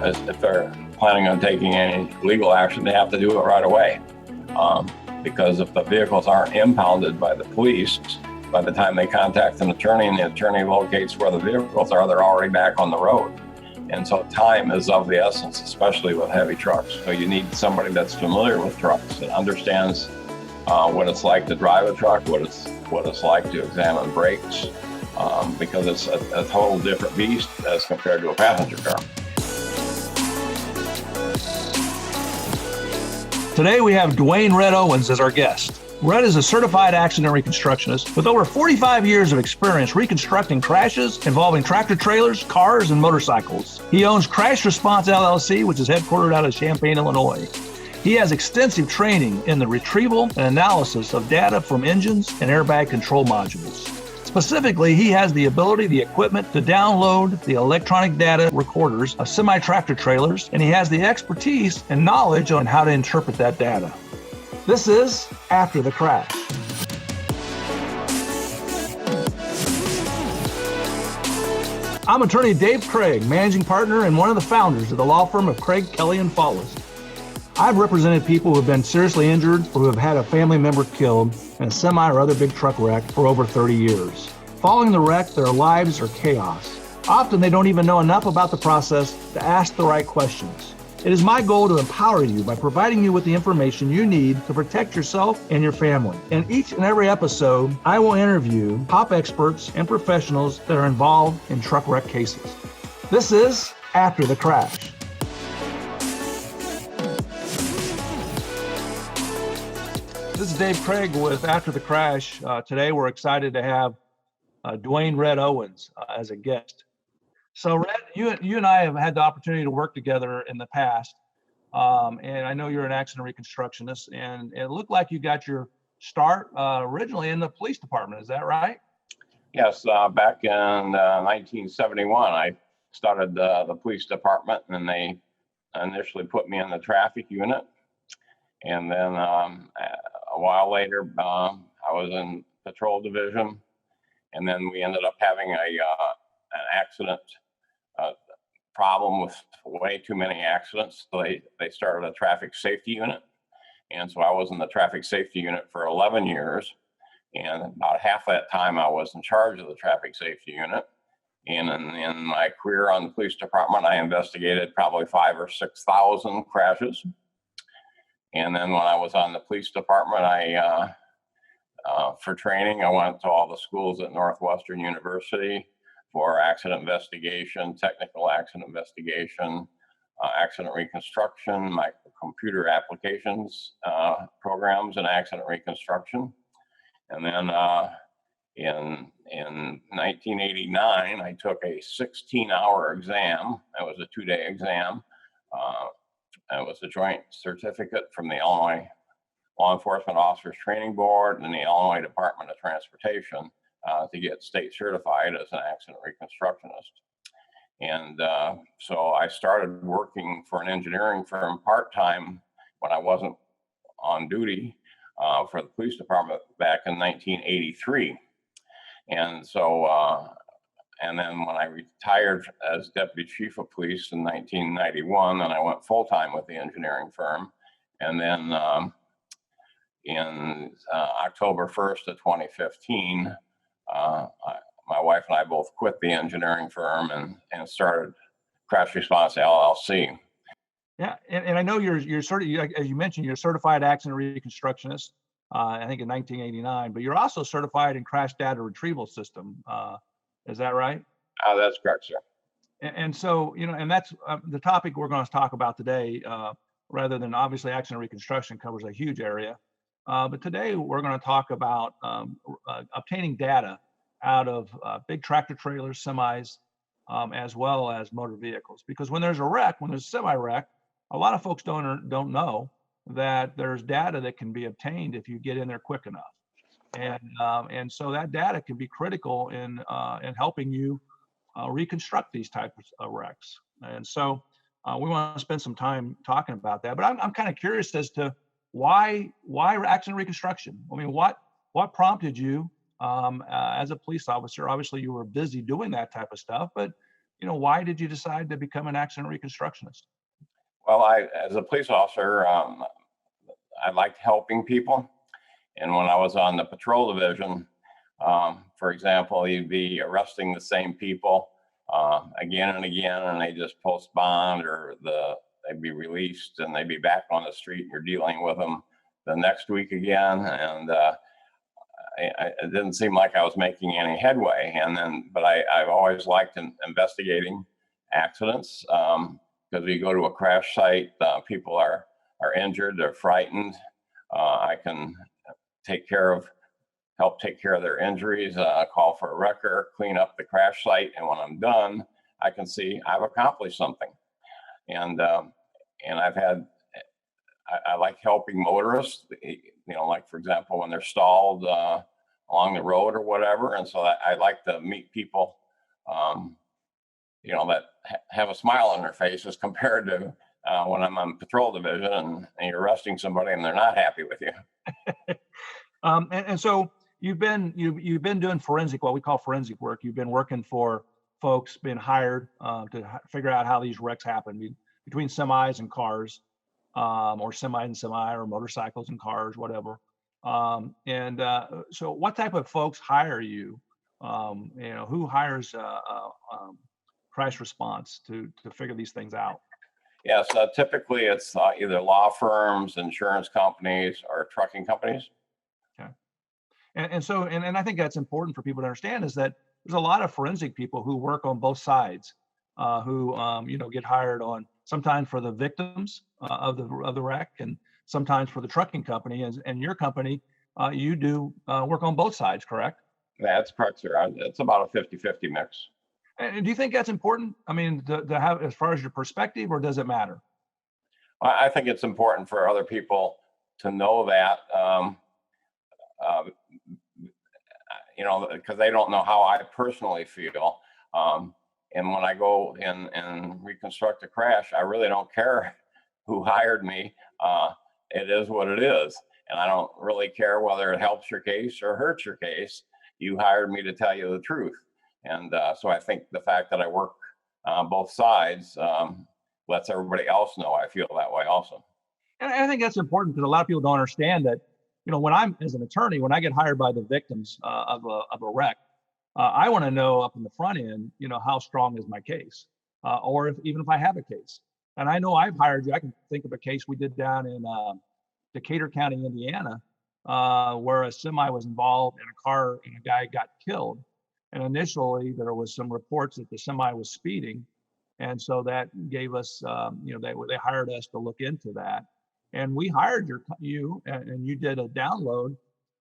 if they're planning on taking any legal action, they have to do it right away. Because if the vehicles aren't impounded by the police, by the time they contact an attorney and the attorney locates where the vehicles are, they're already back on the road. And so time is of the essence, especially with heavy trucks. So you need somebody that's familiar with trucks and understands what it's like to drive a truck, what it's like to examine brakes, because it's a total different beast as compared to a passenger car. Today we have Dwayne "Red" Owens as our guest. Red is a certified accident reconstructionist with over 45 years of experience reconstructing crashes involving tractor trailers, cars, and motorcycles. He owns Crash Response LLC, which is headquartered out of Champaign, Illinois. He has extensive training in the retrieval and analysis of data from engines and airbag control modules. Specifically, he has the ability, the equipment to download the electronic data recorders of semi-tractor trailers, and he has the expertise and knowledge on how to interpret that data. This is After the Crash. I'm attorney Dave Craig, managing partner and one of the founders of the law firm of Craig, Kelley Faultless. I've represented people who have been seriously injured or who have had a family member killed in a semi or other big truck wreck for over 30 years. Following the wreck, their lives are chaos. Often they don't even know enough about the process to ask the right questions. It is my goal to empower you by providing you with the information you need to protect yourself and your family. In each and every episode, I will interview top experts and professionals that are involved in truck wreck cases. This is After the Crash. This is Dave Craig with After the Crash. Today we're excited to have Dwayne "Red" Owens as a guest. So Red, you and I have had the opportunity to work together in the past, and I know you're an accident reconstructionist, and it looked like you got your start originally in the police department. Is that right? Yes, back in 1971, I started the police department, and they initially put me in the traffic unit. And then a while later, I was in patrol division, and then we ended up having an accident problem with way too many accidents. So they started a traffic safety unit. And so I was in the traffic safety unit for 11 years. And about half that time I was in charge of the traffic safety unit. And in my career on the police department, I investigated probably 5,000 or 6,000 crashes. And then when I was on the police department, for training, I went to all the schools at Northwestern University for accident investigation, technical accident investigation, accident reconstruction, my computer applications programs in accident reconstruction. And then in 1989, I took a 16-hour exam. That was a 2-day exam. It was a joint certificate from the Illinois Law Enforcement Officers Training Board and the Illinois Department of Transportation to get state certified as an accident reconstructionist. And so I started working for an engineering firm part-time when I wasn't on duty for the police department back in 1983. And so, and then when I retired as deputy chief of police in 1991, then I went full-time with the engineering firm. And then in October 1st of 2015, my wife and I both quit the engineering firm and started Crash Response LLC. Yeah, and I know you're sort of, as you mentioned, you're a certified accident reconstructionist, I think in 1989, but you're also certified in crash data retrieval system. Is that right? That's correct, sir. And so, and that's the topic we're going to talk about today, rather than obviously accident reconstruction covers a huge area. But today we're going to talk about obtaining data out of big tractor trailers, semis, as well as motor vehicles. Because when there's a wreck, when there's a semi-wreck, a lot of folks don't know that there's data that can be obtained if you get in there quick enough. And so that data can be critical in helping you reconstruct these types of wrecks. And so we want to spend some time talking about that. But I'm kind of curious as to why accident reconstruction? I mean, what prompted you as a police officer? Obviously, you were busy doing that type of stuff, but why did you decide to become an accident reconstructionist? Well, as a police officer, I liked helping people. And when I was on the patrol division, for example, you'd be arresting the same people again and again, and they just post bond, or they'd be released and they'd be back on the street, and you're dealing with them the next week again. And it didn't seem like I was making any headway. But I've always liked investigating accidents, because we go to a crash site, people are injured, they're frightened. I can help take care of their injuries, call for a wrecker, clean up the crash site, and when I'm done, I can see I've accomplished something. And I like helping motorists, like, for example, when they're stalled along the road or whatever. And so I like to meet people, that have a smile on their faces, compared to when I'm on patrol division and you're arresting somebody and they're not happy with you. And so you've been doing forensic, what we call forensic work. You've been working for folks, been hired to figure out how these wrecks happen between semis and cars, or semi and semi, or motorcycles and cars, whatever. So what type of folks hire you? Who hires crash response to figure these things out? Yes, typically it's either law firms, insurance companies, or trucking companies. Okay. And I think that's important for people to understand, is that there's a lot of forensic people who work on both sides, who get hired on sometimes for the victims of the wreck, and sometimes for the trucking company. And your company, you do work on both sides, correct? That's correct, sir. It's about a 50-50 mix. And do you think that's important? I mean, to have, as far as your perspective, or does it matter? I think it's important for other people to know that, because they don't know how I personally feel. And when I go and reconstruct a crash, I really don't care who hired me. It is what it is. And I don't really care whether it helps your case or hurts your case. You hired me to tell you the truth. And so I think the fact that I work on both sides lets everybody else know I feel that way also. And I think that's important, because a lot of people don't understand that, when I'm, as an attorney, when I get hired by the victims of a wreck, I want to know up in the front end, how strong is my case, or even if I have a case. And I know I've hired you. I can think of a case we did down in Decatur County, Indiana, where a semi was involved in a car and a guy got killed. And initially, there was some reports that the semi was speeding, and so that gave us, they hired us to look into that, and we hired you, and you did a download,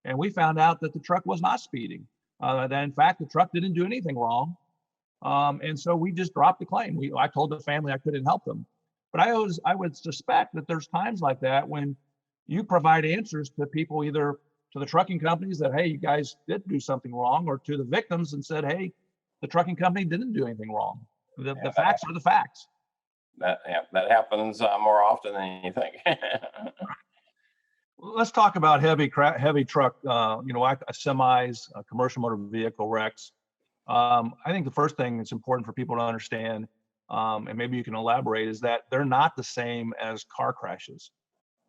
and we found out that the truck was not speeding. That in fact the truck didn't do anything wrong, and so we just dropped the claim. I told the family I couldn't help them, but I would suspect that there's times like that when you provide answers to people, either to the trucking companies that, hey, you guys did do something wrong, or to the victims and said, hey, the trucking company didn't do anything wrong. The facts are the facts. That happens more often than you think. Let's talk about heavy truck, semis, commercial motor vehicle wrecks. I think the first thing that's important for people to understand, and maybe you can elaborate, is that they're not the same as car crashes.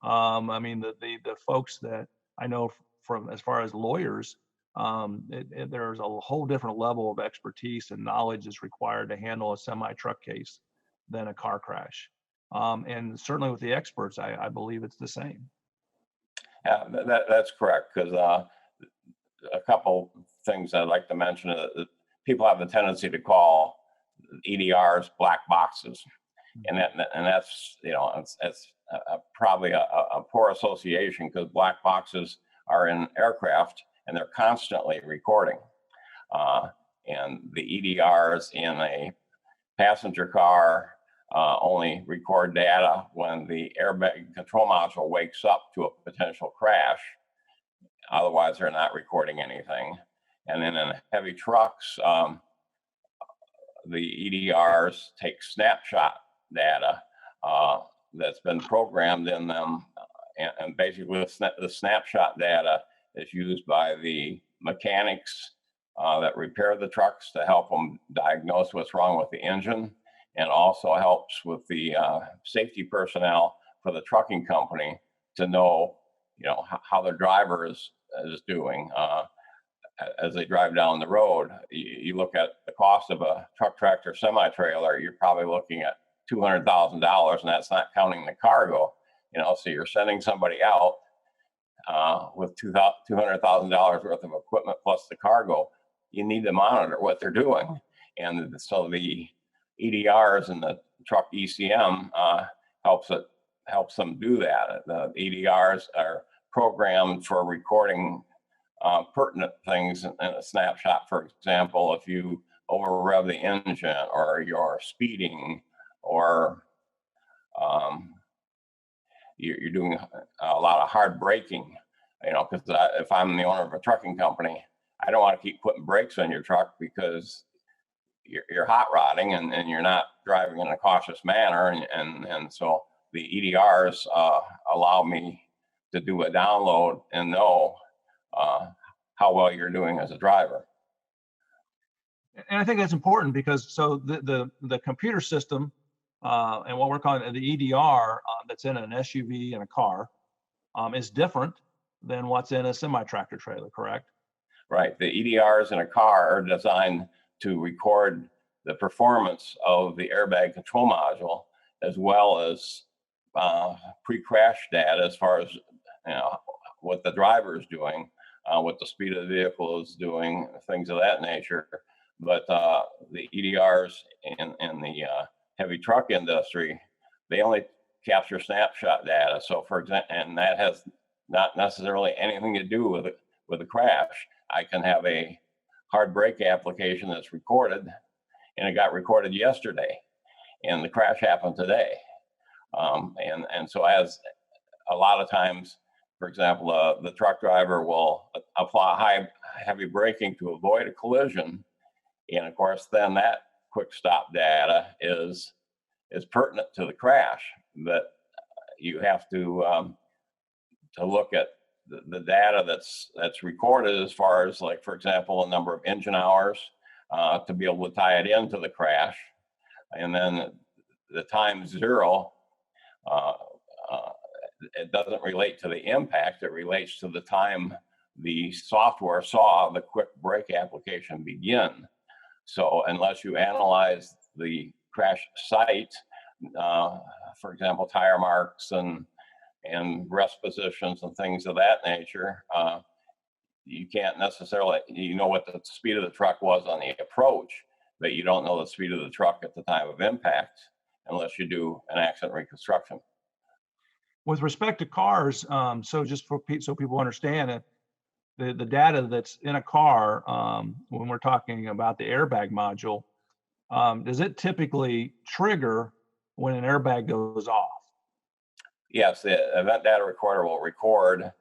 I mean, the folks that I know from, as far as lawyers, there's a whole different level of expertise and knowledge is required to handle a semi truck case than a car crash. And certainly with the experts, I believe it's the same. Yeah, that's correct. Because a couple things I'd like to mention, people have the tendency to call EDRs black boxes, and that's it's probably a poor association, because black boxes are in aircraft and they're constantly recording, and the EDRs in a passenger car only record data when the airbag control module wakes up to a potential crash. Otherwise, they're not recording anything. And then in heavy trucks, the EDRs take snapshot data that's been programmed in them, and basically the snapshot data is used by the mechanics that repair the trucks to help them diagnose what's wrong with the engine, and also helps with the safety personnel for the trucking company to know, how their driver is doing. As they drive down the road, you look at the cost of a truck, tractor, semi-trailer, you're probably looking at $200,000, and that's not counting the cargo. So you're sending somebody out with $200,000 worth of equipment plus the cargo. You need to monitor what they're doing, and so the EDRs and the truck ECM helps them do that. The EDRs are programmed for recording pertinent things in a snapshot. For example, if you over rev the engine, or you're speeding, or you're doing a lot of hard braking, because if I'm the owner of a trucking company, I don't want to keep putting brakes on your truck because you're hot rodding and you're not driving in a cautious manner. And so the EDRs allow me to do a download and know how well you're doing as a driver. And I think that's important because the computer system and what we're calling the EDR that's in an SUV and a car is different than what's in a semi-tractor trailer, correct? Right. The EDRs in a car are designed to record the performance of the airbag control module, as well as pre-crash data as far as what the driver is doing, what the speed of the vehicle is doing, things of that nature. But the EDRs in the heavy truck industry, they only capture snapshot data. So for example, and that has not necessarily anything to do with a crash. I can have a hard brake application that's recorded, and it got recorded yesterday, and the crash happened today. And so as a lot of times, for example, the truck driver will apply heavy braking to avoid a collision. And of course, then that quick stop data is pertinent to the crash. But you have to look at the data that's recorded as far as, like, for example, a number of engine hours to be able to tie it into the crash. And then the time zero, it doesn't relate to the impact, it relates to the time the software saw the quick brake application begin. So unless you analyze the crash site, for example, tire marks and rest positions and things of that nature, you can't necessarily, what the speed of the truck was on the approach, but you don't know the speed of the truck at the time of impact unless you do an accident reconstruction. With respect to cars, so just so people understand it, the data that's in a car, when we're talking about the airbag module, does it typically trigger when an airbag goes off? Yes, the event data recorder will record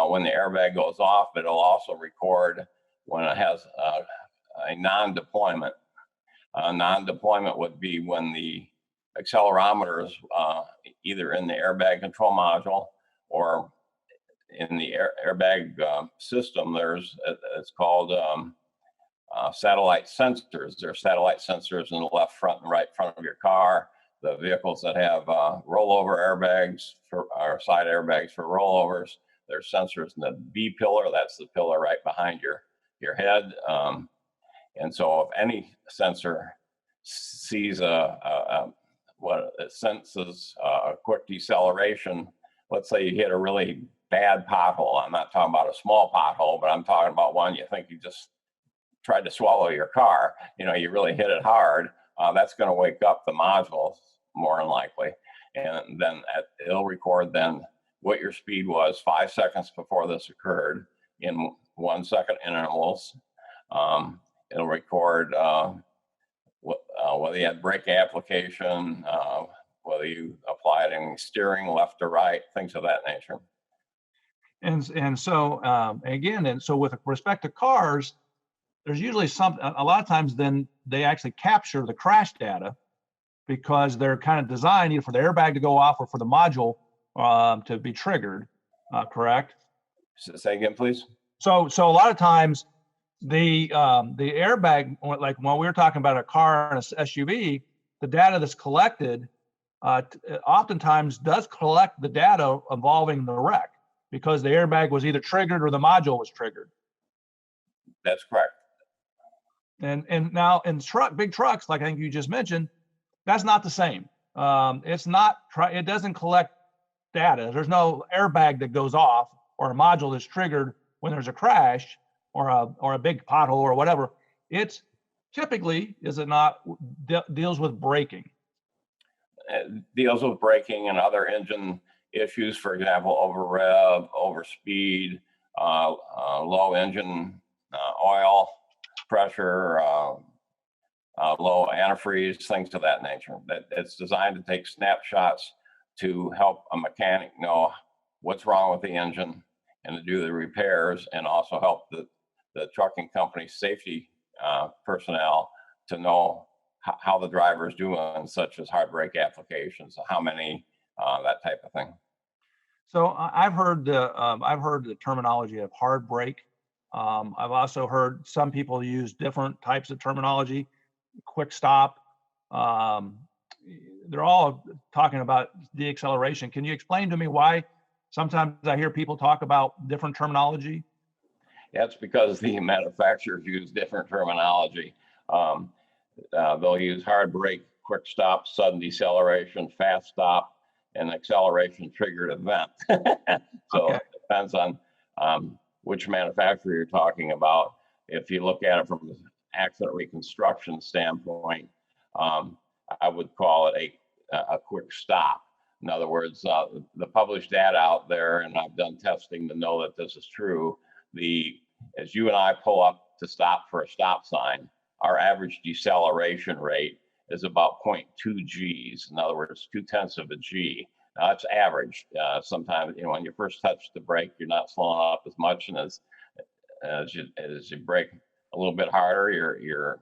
when the airbag goes off, but it'll also record when it has a non-deployment. Non-deployment would be when the accelerometer is either in the airbag control module or in the airbag system. It's called satellite sensors. There are satellite sensors in the left front and right front of your car. The vehicles that have rollover airbags or side airbags for rollovers, there's sensors in the B pillar. That's the pillar right behind your head. And so if any sensor sees what it senses a quick deceleration, let's say you hit a really bad pothole. I'm not talking about a small pothole, but I'm talking about one you think you just tried to swallow your car. You really hit it hard. That's going to wake up the modules more than likely. And then it'll record then what your speed was 5 seconds before this occurred in 1 second intervals. It'll record whether you had brake application, whether you applied any steering left or right, things of that nature. And so again, so with respect to cars, there's usually a lot of times then they actually capture the crash data because they're kind of designed either for the airbag to go off or for the module to be triggered, correct? Say again, please. So a lot of times The airbag, like when we were talking about a car and a SUV, the data that's collected oftentimes does collect the data involving the wreck because the airbag was either triggered or the module was triggered. That's correct. And now in big trucks, like I think you just mentioned, that's not the same. It doesn't collect data. There's no airbag that goes off or a module that's triggered when there's a crash or a big pothole or whatever. It's typically, is it not, deals with braking. It deals with braking and other engine issues, for example, over rev, over speed, low engine oil pressure, low antifreeze, things of that nature. That it's designed to take snapshots to help a mechanic know what's wrong with the engine and to do the repairs, and also help the trucking company's safety personnel to know how the driver is doing, such as hard brake applications, how many, that type of thing. So I've heard the terminology of hard brake. I've also heard some people use different types of terminology, quick stop. They're all talking about deacceleration. Can you explain to me why sometimes I hear people talk about different terminology? That's because the manufacturers use different terminology. They'll use hard brake, quick stop, sudden deceleration, fast stop, and acceleration triggered event. So It depends on which manufacturer you're talking about. If you look at it from the accident reconstruction standpoint, I would call it a quick stop. In other words, the published data out there, and I've done testing to know that this is true, as you and I pull up to stop for a stop sign, our average deceleration rate is about 0.2 Gs. In other words, 0.2 of a G. Now that's average. Sometimes, when you first touch the brake, you're not slowing up as much, and as you brake a little bit harder, your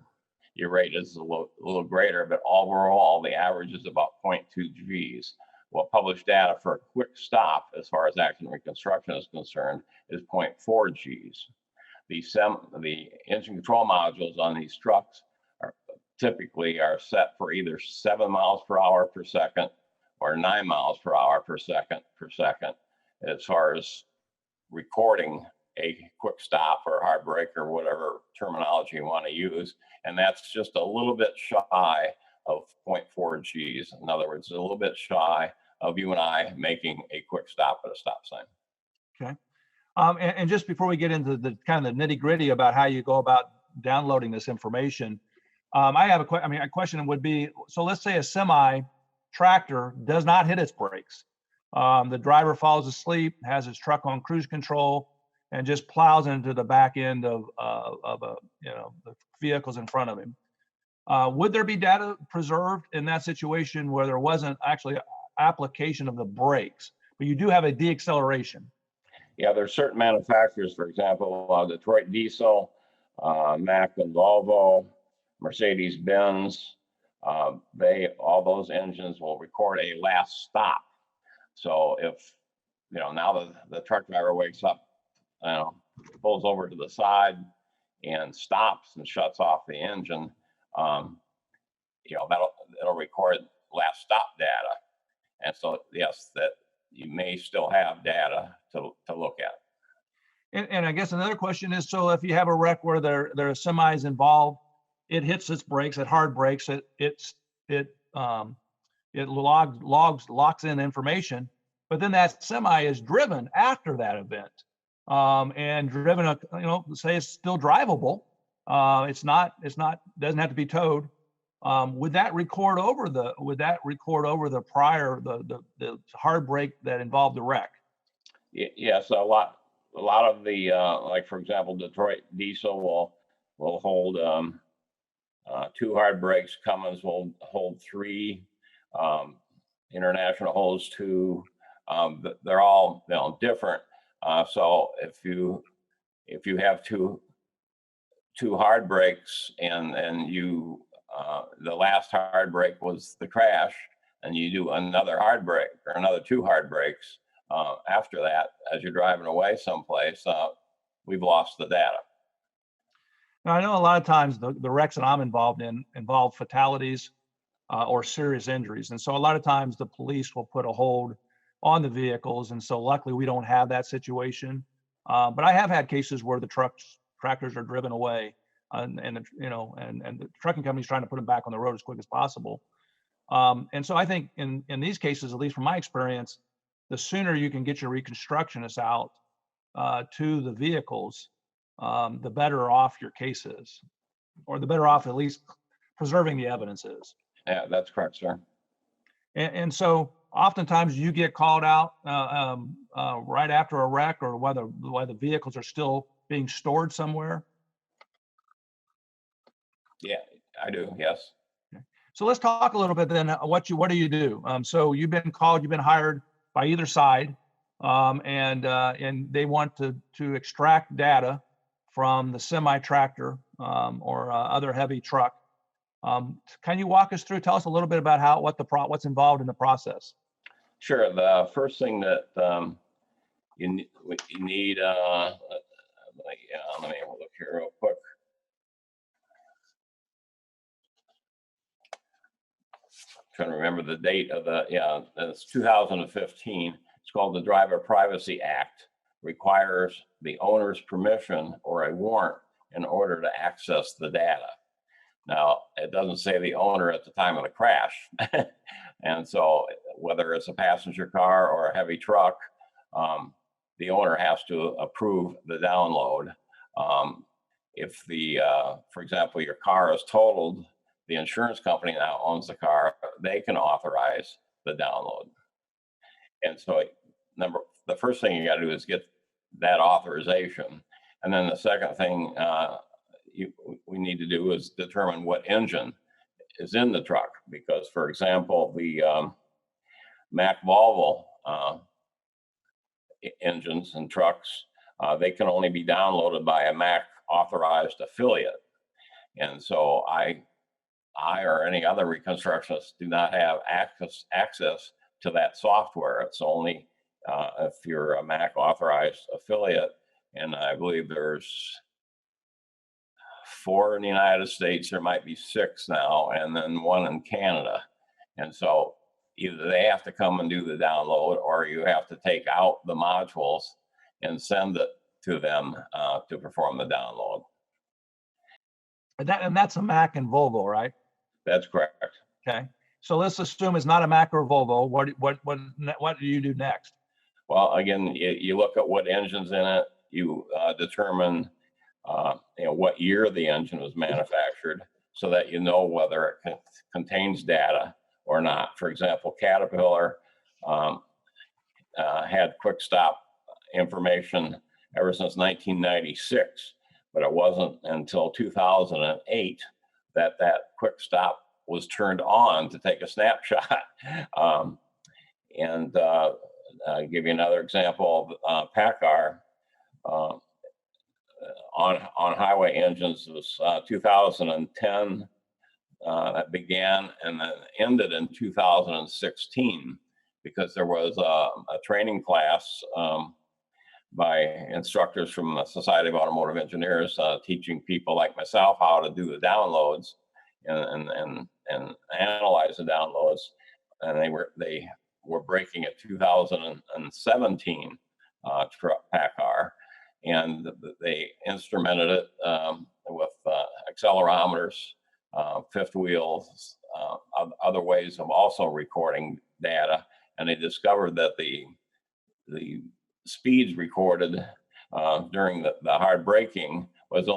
rate is a little greater. But overall, the average is about 0.2 Gs. Well, published data for a quick stop, as far as accident reconstruction is concerned, is 0.4 Gs. The engine control modules on these trucks are typically set for either 7 miles per hour per second or 9 miles per hour per second as far as recording a quick stop or hard brake or whatever terminology you want to use. And that's just a little bit shy of 0.4 Gs. In other words, a little bit shy of you and I making a quick stop at a stop sign. Okay. And just before we get into the kind of the nitty gritty about how you go about downloading this information, I have a question would be, so let's say a semi tractor does not hit its brakes. The driver falls asleep, has his truck on cruise control, and just plows into the back end of the vehicles in front of him. Would there be data preserved in that situation where there wasn't actually application of the brakes, but you do have a deacceleration? Yeah, there's certain manufacturers, for example, Detroit Diesel, Mack and Volvo, Mercedes-Benz, all those engines will record a last stop. So if, now the truck driver wakes up, pulls over to the side and stops and shuts off the engine, it'll record last stop data. And so, yes, that you may still have data to look at. And I guess another question is, so if you have a wreck where there are semis involved, it hits its brakes, it hard brakes, it locks in information, but then that semi is driven after that event, and driven, say it's still drivable. It's not doesn't have to be towed. Would that record over the prior the hard brake that involved the wreck? Yes, a lot of the like, for example, Detroit Diesel will hold 2 hard brakes. Cummins will hold 3. International holds 2. They're all different. So if you have two hard brakes and you the last hard brake was the crash, and you do another hard brake or another 2 hard brakes after that, as you're driving away someplace, we've lost the data. Now, I know a lot of times the wrecks that I'm involved in involve fatalities or serious injuries. And so a lot of times the police will put a hold on the vehicles. And so luckily we don't have that situation. But I have had cases where the tractors are driven away and the trucking company's trying to put them back on the road as quick as possible. And so I think in these cases, at least from my experience, the sooner you can get your reconstructionists out to the vehicles, the better off your case is, or the better off at least preserving the evidence is. Yeah, that's correct, sir. And so oftentimes you get called out right after a wreck, or whether the vehicles are still being stored somewhere. Yeah, I do. Yes. So let's talk a little bit then. What do you do? So you've been called, you've been hired by either side, and they want to extract data from the semi tractor or other heavy truck. Can you walk us through? Tell us a little bit about what's involved in the process. Sure. The first thing that you need. Let me look here real quick. Trying to remember the date of it's 2015. It's called the Driver Privacy Act. Requires the owner's permission or a warrant in order to access the data. Now, it doesn't say the owner at the time of the crash. And so whether it's a passenger car or a heavy truck, the owner has to approve the download. If for example, your car is totaled, the insurance company now owns the car, they can authorize the download. And so the first thing you got to do is get that authorization. And then the second thing we need to do is determine what engine is in the truck. Because, for example, the Mack Volvo engines and trucks, they can only be downloaded by a Mack authorized affiliate. And so I or any other reconstructionist do not have access to that software. It's only if you're a Mack authorized affiliate, and I believe there's 4 in the United States, there might be 6 now, and then 1 in Canada. And so either they have to come and do the download, or you have to take out the modules and send it to them to perform the download. And that's a Mack and Volvo, right? That's correct. Okay. So let's assume it's not a Mack or a Volvo. What do you do next? Well, again, you look at what engine's in it. You determine what year the engine was manufactured, so that you know whether it contains data or not. For example, Caterpillar had quick stop information ever since 1996, but it wasn't until 2008 that quick stop was turned on to take a snapshot. And I'll give you another example. PACCAR on highway engines was 2010 that began, and then ended in 2016, because there was a training class by instructors from the Society of Automotive Engineers teaching people like myself how to do the downloads and analyze the downloads, and they were breaking at 2017 PACCAR, and they instrumented it with accelerometers, fifth wheels, other ways of also recording data, and they discovered that the speeds recorded during the hard braking was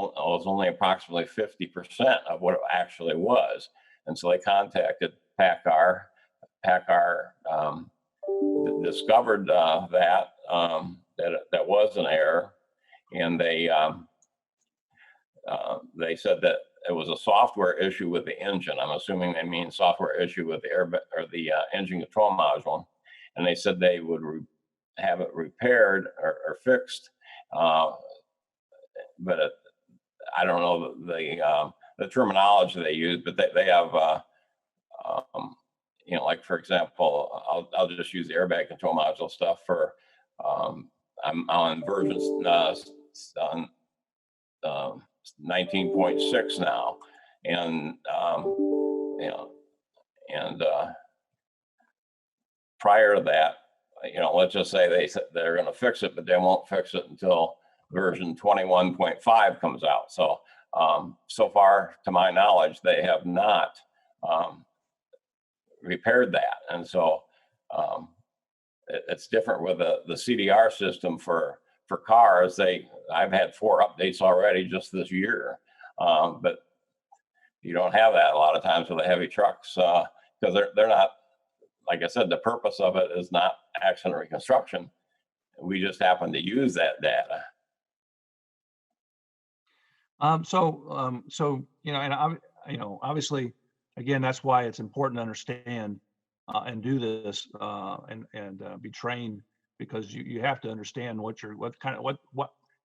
only approximately 50% of what it actually was. And so they contacted PACCAR. PACCAR discovered that was an error, and they said that it was a software issue with the engine. I'm assuming they mean software issue with the engine control module, and they said they would have it repaired or fixed, but I don't know the terminology they use, but they have like, for example, I'll just use the airbag control module stuff for I'm on version 19.6 now. And, you know, and prior to that, you know, let's just say they're going to fix it, but they won't fix it until version 21.5 comes out. So, so far, to my knowledge, they have not repaired that. And so it's different with the CDR system for cars. I've had 4 updates already just this year, but you don't have that a lot of times with the heavy trucks because they're not, like I said, the purpose of it is not accident reconstruction. We just happen to use that data. So you know, and obviously, again, that's why it's important to understand and do this and be trained, because you have to understand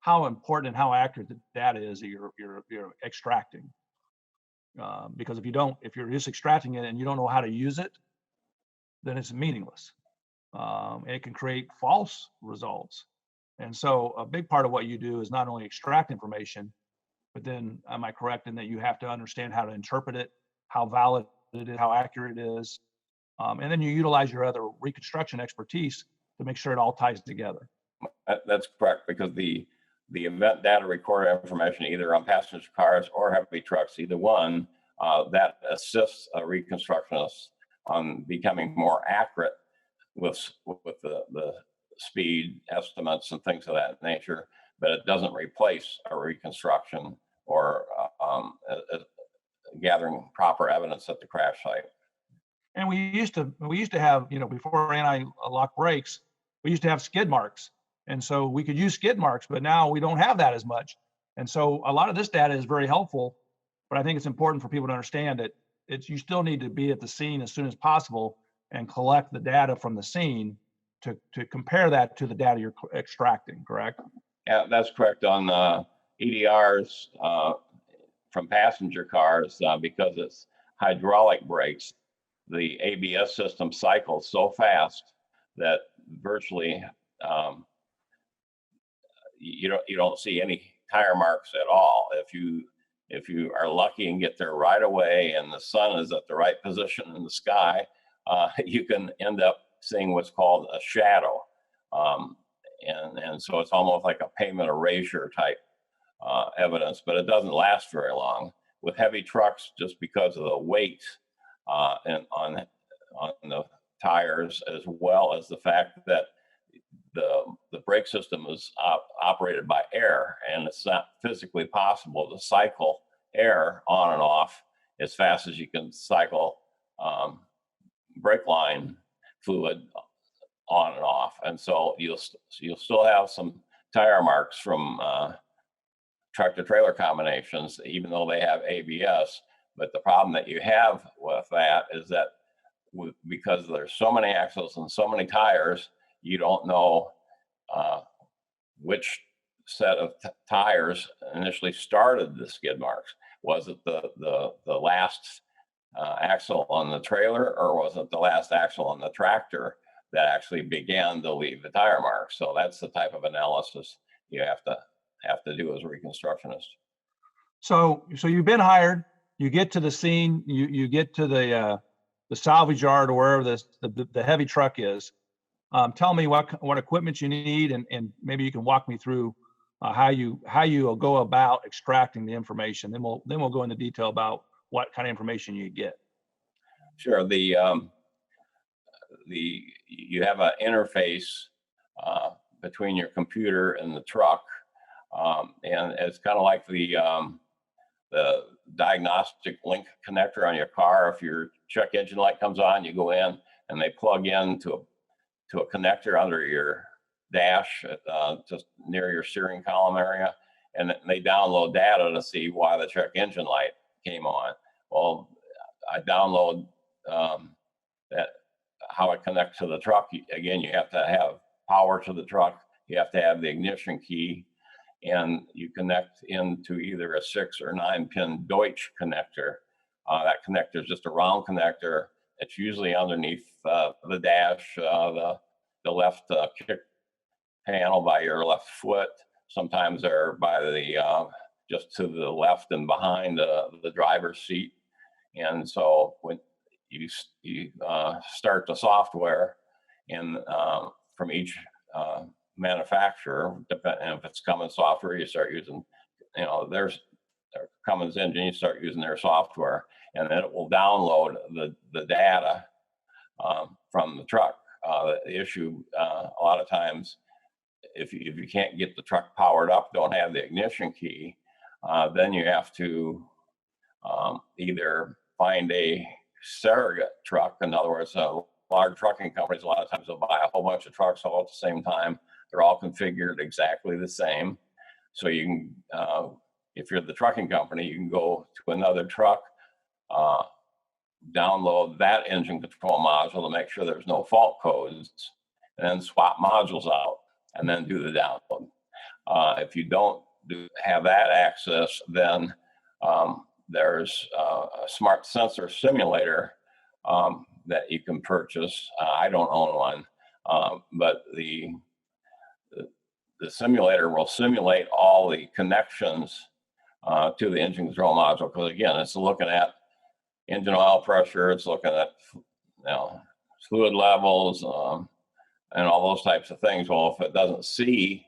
how important and how accurate the data is that you're extracting. Because if you're just extracting it and you don't know how to use it, then it's meaningless. And it can create false results. And so a big part of what you do is not only extract information, but then am I correct in that you have to understand how to interpret it, how valid it is, how accurate it is, and then you utilize your other reconstruction expertise to make sure it all ties together. That's correct, because the event data recorded information either on passenger cars or heavy trucks, either one, that assists a reconstructionist on becoming more accurate with the speed estimates and things of that nature, but it doesn't replace a reconstruction or gathering proper evidence at the crash site. And we used to have, you know, before anti-lock brakes, we used to have skid marks, and so we could use skid marks, but now we don't have that as much. And so a lot of this data is very helpful, but I think it's important for people to understand that you still need to be at the scene as soon as possible and collect the data from the scene to compare that to the data you're extracting, correct? Yeah, that's correct. On EDRs from passenger cars, because it's hydraulic brakes, the ABS system cycles so fast that virtually you don't see any tire marks at all. If you are lucky and get there right away and the sun is at the right position in the sky, you can end up seeing what's called a shadow. And so it's almost like a pavement erasure type evidence, but it doesn't last very long. With heavy trucks, just because of the weight and on the tires, as well as the fact that the brake system is operated by air, and it's not physically possible to cycle air on and off as fast as you can cycle brake line fluid on and off. And so you'll still have some tire marks from tractor trailer combinations, even though they have ABS. But the problem that you have with that is that because there's so many axles and so many tires, you don't know which set of tires initially started the skid marks. Was it the last axle on the trailer, or was it the last axle on the tractor that actually began to leave the tire marks? So that's the type of analysis you have to do as a reconstructionist. So you've been hired, you get to the scene, you get to the salvage yard or wherever the heavy truck is. Tell me what equipment you need, and maybe you can walk me through how you will go about extracting the information. Then we'll go into detail about what kind of information you get. Sure. You have an interface between your computer and the truck, and it's kind of like the diagnostic link connector on your car. If your check engine light comes on, you go in and they plug in to a connector under your dash, just near your steering column area, and they download data to see why the check engine light came on. Well, I download that how it connects to the truck. Again, you have to have power to the truck. You have to have the ignition key, and you connect into either a 6 or 9 pin Deutsch connector. That connector is just a round connector. It's usually underneath the dash, the left kick panel by your left foot. Sometimes they're by the just to the left and behind the driver's seat. And so when you start the software, and from each manufacturer, depending if it's Cummins software, you start using, their Cummins engine, you start using their software, and then it will download the data from the truck. The issue a lot of times, if you can't get the truck powered up, don't have the ignition key, then you have to either find a surrogate truck. In other words, large trucking companies, a lot of times they'll buy a whole bunch of trucks all at the same time. They're all configured exactly the same. So you can, if you're the trucking company, you can go to another truck, download that engine control module to make sure there's no fault codes, and then swap modules out and then do the download. If you don't have that access, then there's a smart sensor simulator that you can purchase. I don't own one, but the simulator will simulate all the connections to the engine control module. Because again, it's looking at engine oil pressure, it's looking at fluid levels, and all those types of things. Well, if it doesn't see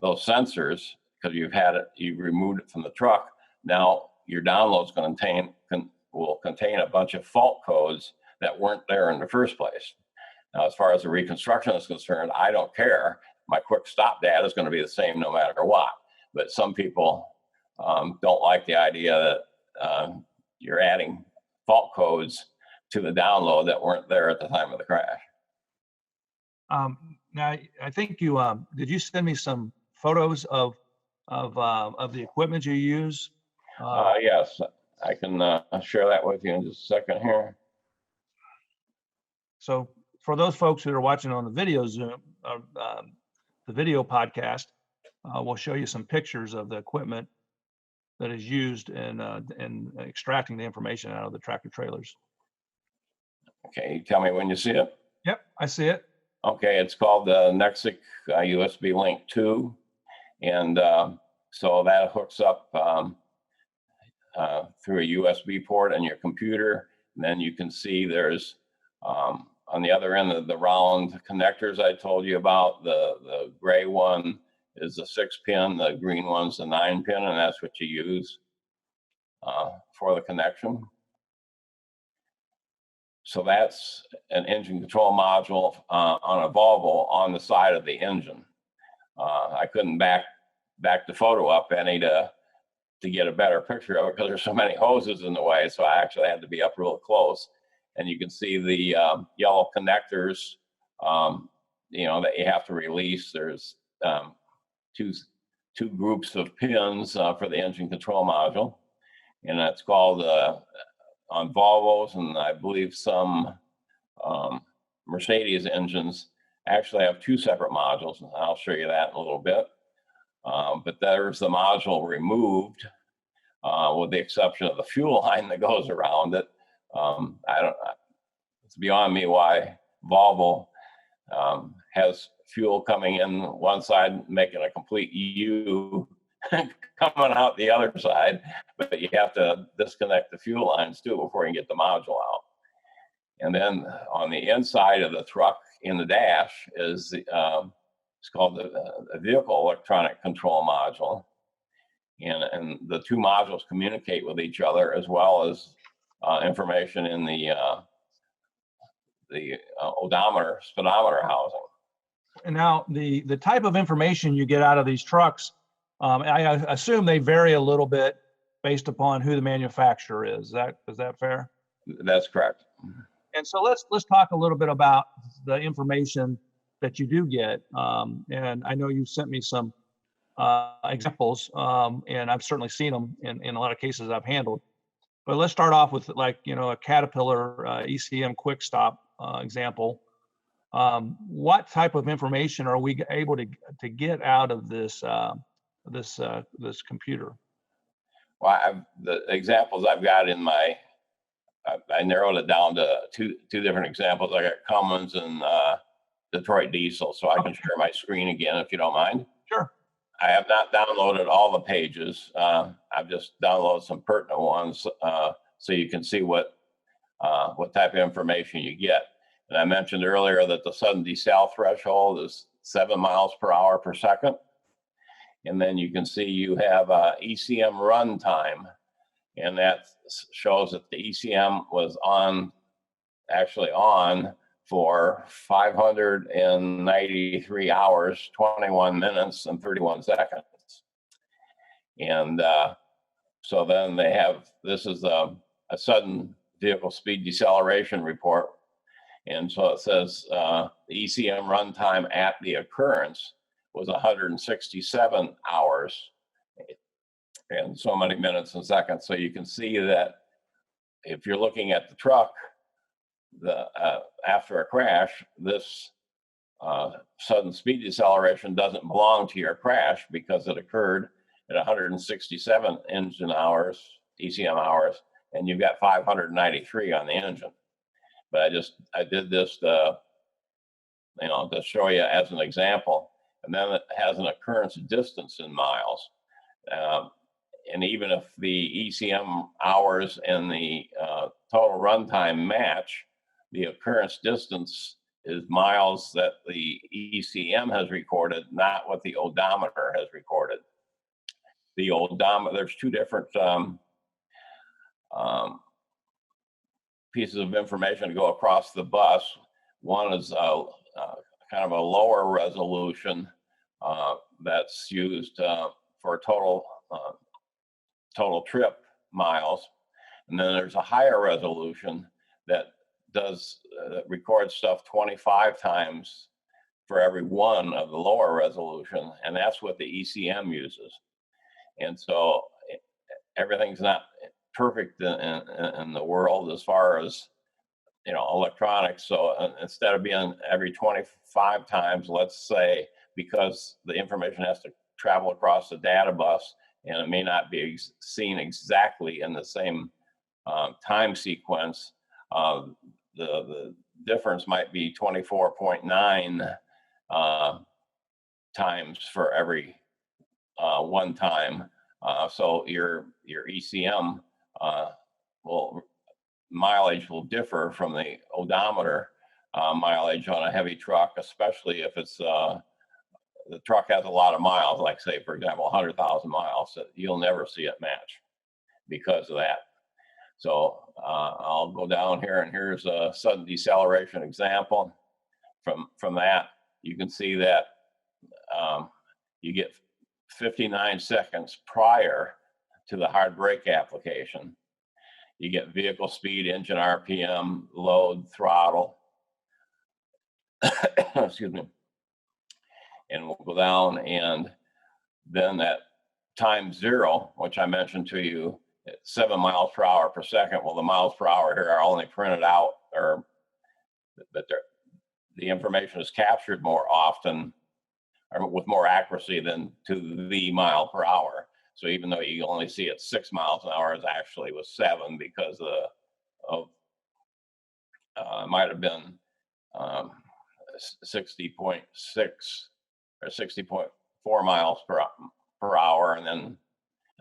those sensors because you've removed it from the truck, now your download's will contain a bunch of fault codes that weren't there in the first place. Now, as far as the reconstruction is concerned, I don't care. My quick stop data is going to be the same no matter what. But some people don't like the idea that you're adding fault codes to the download that weren't there at the time of the crash. Now, I think you did you send me some photos of the equipment you use? Yes, I can share that with you in just a second here. So for those folks who are watching on the video Zoom, the video podcast, we'll show you some pictures of the equipment that is used in extracting the information out of the tractor trailers. Okay, you tell me when you see it. Yep, I see it. Okay, it's called the Nexic USB Link 2, and so that hooks up through a USB port in your computer. And then you can see there's on the other end of the round connectors I told you about. The gray one is the 6-pin, the green one's the 9-pin, and that's what you use for the connection. So that's an engine control module on a Volvo on the side of the engine. I couldn't back the photo up any to get a better picture of it because there's so many hoses in the way. So I actually had to be up real close. And you can see the yellow connectors, that you have to release. There's two groups of pins for the engine control module, and that's called on Volvos, and I believe some Mercedes engines actually have two separate modules, and I'll show you that in a little bit. But there's the module removed, with the exception of the fuel line that goes around it. It's beyond me why Volvo has fuel coming in one side, making a complete U, coming out the other side, but you have to disconnect the fuel lines too before you can get the module out. And then on the inside of the truck in the dash is it's called the vehicle electronic control module. And the two modules communicate with each other, as well as information in the odometer, speedometer housing. And now the type of information you get out of these trucks, I assume they vary a little bit based upon who the manufacturer is. Is that fair? That's correct. And so let's talk a little bit about the information that you do get. And I know you sent me some examples, and I've certainly seen them in a lot of cases I've handled. But let's start off with a Caterpillar ECM quick stop example. What type of information are we able to get out of this this computer? Well, the examples I've got in my, I narrowed it down to two different examples. I got Cummins and Detroit Diesel, so I can share my screen again if you don't mind. Sure. I have not downloaded all the pages. I've just downloaded some pertinent ones so you can see what type of information you get. And I mentioned earlier that the sudden desal threshold is 7 miles per hour per second. And then you can see you have ECM run time, and that shows that the ECM was actually on for 593 hours, 21 minutes, and 31 seconds. And so then they have, this is a sudden vehicle speed deceleration report. And so it says the ECM runtime at the occurrence was 167 hours and so many minutes and seconds. So you can see that if you're looking at the truck, after a crash, this sudden speed deceleration doesn't belong to your crash because it occurred at 167 engine hours, ECM hours, and you've got 593 on the engine. But I did this to show you as an example. And then it has an occurrence distance in miles. And even if the ECM hours and the total runtime match, the occurrence distance is miles that the ECM has recorded, not what the odometer has recorded. The odometer, there's two different pieces of information to go across the bus. One is kind of a lower resolution that's used for total trip miles, and then there's a higher resolution that records stuff 25 times for every one of the lower resolution, and that's what the ECM uses. And so everything's not perfect in the world as far as electronics. So instead of being every 25 times, let's say, because the information has to travel across the data bus and it may not be seen exactly in the same time sequence, the difference might be 24.9 times for every one time. So your ECM mileage will differ from the odometer mileage on a heavy truck, especially if it's the truck has a lot of miles, like say, for example, 100,000 miles. So you'll never see it match because of that. So I'll go down here, and here's a sudden deceleration example. From that, you can see that you get 59 seconds prior to the hard brake application. You get vehicle speed, engine RPM, load, throttle. Excuse me. And we'll go down, and then that time zero, which I mentioned to you, at 7 miles per hour per second. Well, the miles per hour here are only printed out, but the information is captured more often or with more accuracy than to the mile per hour. So even though you only see it 6 miles an hour, it actually was 7 because it might have been 60.6 or 60.4 miles per hour, and then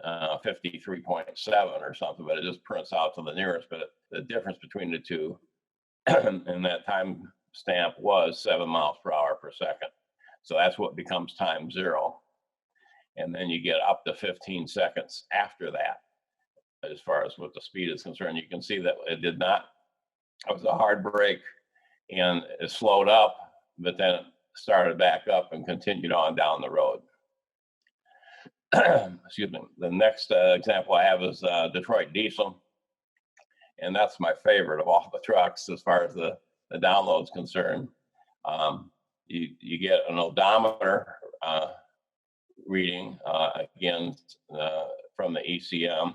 53.7 or something, but it just prints out to the nearest. But the difference between the two and that time stamp was 7 miles per hour per second. So that's what becomes time zero. And then you get up to 15 seconds after that, as far as what the speed is concerned. You can see that it did not, it was a hard brake and it slowed up, but then it started back up and continued on down the road. Excuse me. The next example I have is Detroit diesel. And that's my favorite of all the trucks as far as the download's concerned. You get an odometer reading, again, from the ECM.